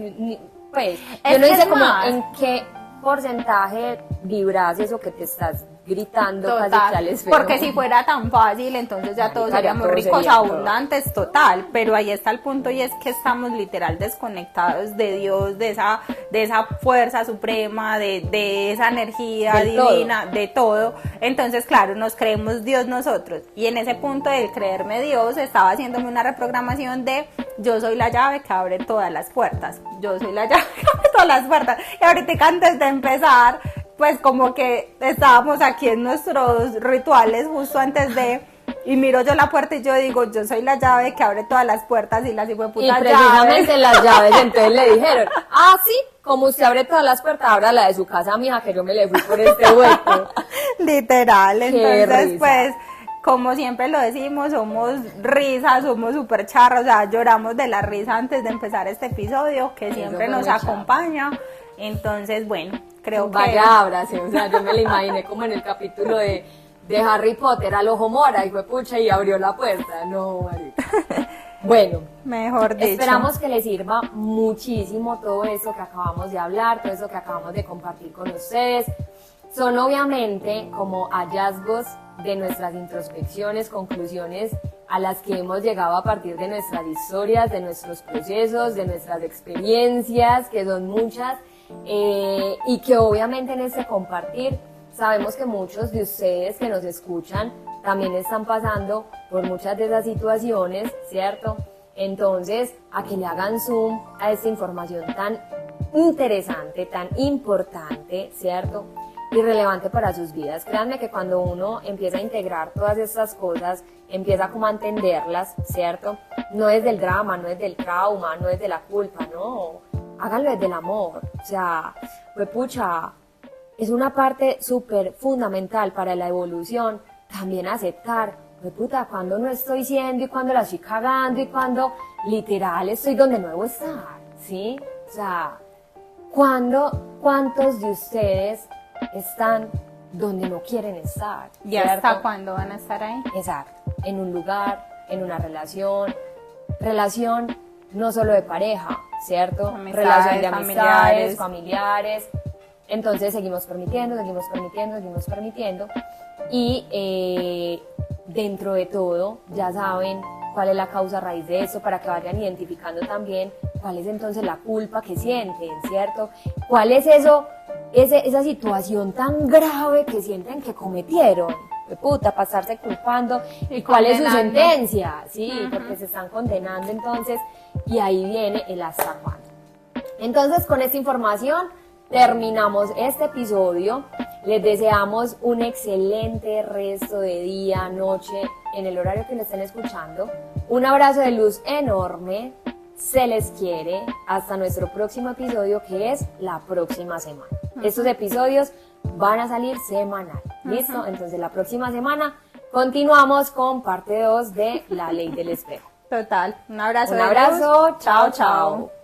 Speaker 1: pues, yo no sé como en qué porcentaje vibras eso que te estás gritando
Speaker 2: total,
Speaker 1: casi que al espejo.
Speaker 2: porque si fuera tan fácil, entonces ya todos seríamos ricos, abundantes, total, pero ahí está el punto, y es que estamos literal desconectados de Dios, de esa fuerza suprema, de esa energía divina, de todo. Entonces, claro, nos creemos Dios nosotros, y en ese punto del creerme Dios estaba haciéndome una reprogramación de yo soy la llave que abre todas las puertas, yo soy la llave que abre todas las puertas, y ahorita antes de empezar, pues como que estábamos aquí en nuestros rituales justo antes de, y miro yo la puerta y yo digo, yo soy la llave que abre todas las puertas, y las hijueputas llaves.
Speaker 1: Y precisamente las llaves, entonces le dijeron, sí, como usted abre todas las puertas, abra la de su casa, mija, que yo me le fui por este hueco.
Speaker 2: Literal, entonces
Speaker 1: risa.
Speaker 2: Pues, como siempre lo decimos, somos risas, somos súper charros, o sea, lloramos de la risa antes de empezar este episodio, que siempre nos acompaña. Entonces, bueno, creo que...
Speaker 1: Vaya abrazo, o sea, yo me lo imaginé como en el capítulo de Harry Potter, al ojo mora, y fue pucha y abrió la puerta. No, marica. Bueno,
Speaker 2: mejor dicho.
Speaker 1: Esperamos que les sirva muchísimo todo eso que acabamos de hablar, todo eso que acabamos de compartir con ustedes. Son obviamente como hallazgos de nuestras introspecciones, conclusiones a las que hemos llegado a partir de nuestras historias, de nuestros procesos, de nuestras experiencias, que son muchas, y que obviamente en este compartir sabemos que muchos de ustedes que nos escuchan también están pasando por muchas de esas situaciones, ¿cierto? Entonces, a que le hagan zoom a esta información tan interesante, tan importante, ¿cierto? Y relevante para sus vidas. Créanme que cuando uno empieza a integrar todas estas cosas, empieza como a entenderlas, ¿cierto? No es del drama, no es del trauma, no es de la culpa, no. Háganlo desde el amor. O sea, pues pucha, es una parte súper fundamental para la evolución. También aceptar, pues puta, cuando no estoy siendo y cuando la estoy cagando y cuando literal estoy donde no debo estar, ¿sí? O sea, ¿cuántos de ustedes están donde no quieren estar?
Speaker 2: ¿Y hasta cuándo van a estar ahí?
Speaker 1: Exacto, en un lugar, en una relación no solo de pareja, ¿cierto? Relación de amistades, familiares. Entonces seguimos permitiendo, y dentro de todo ya saben cuál es la causa raíz de eso, para que vayan identificando también cuál es entonces la culpa que sienten, ¿cierto? ¿Cuál es esa situación tan grave que sienten que cometieron? De puta, pasarse culpando, y cuál es su sentencia, sí, porque se están condenando entonces, y ahí viene el hasta cuándo. Entonces, con esta información terminamos este episodio. Les deseamos un excelente resto de día, noche, en el horario que lo estén escuchando. Un abrazo de luz enorme. se les quiere hasta nuestro próximo episodio, que es la próxima semana. Estos episodios van a salir semanal, ¿listo? Entonces la próxima semana continuamos con parte 2 de La Ley del Espejo.
Speaker 2: Total, un abrazo.
Speaker 1: Un abrazo, chao, chao.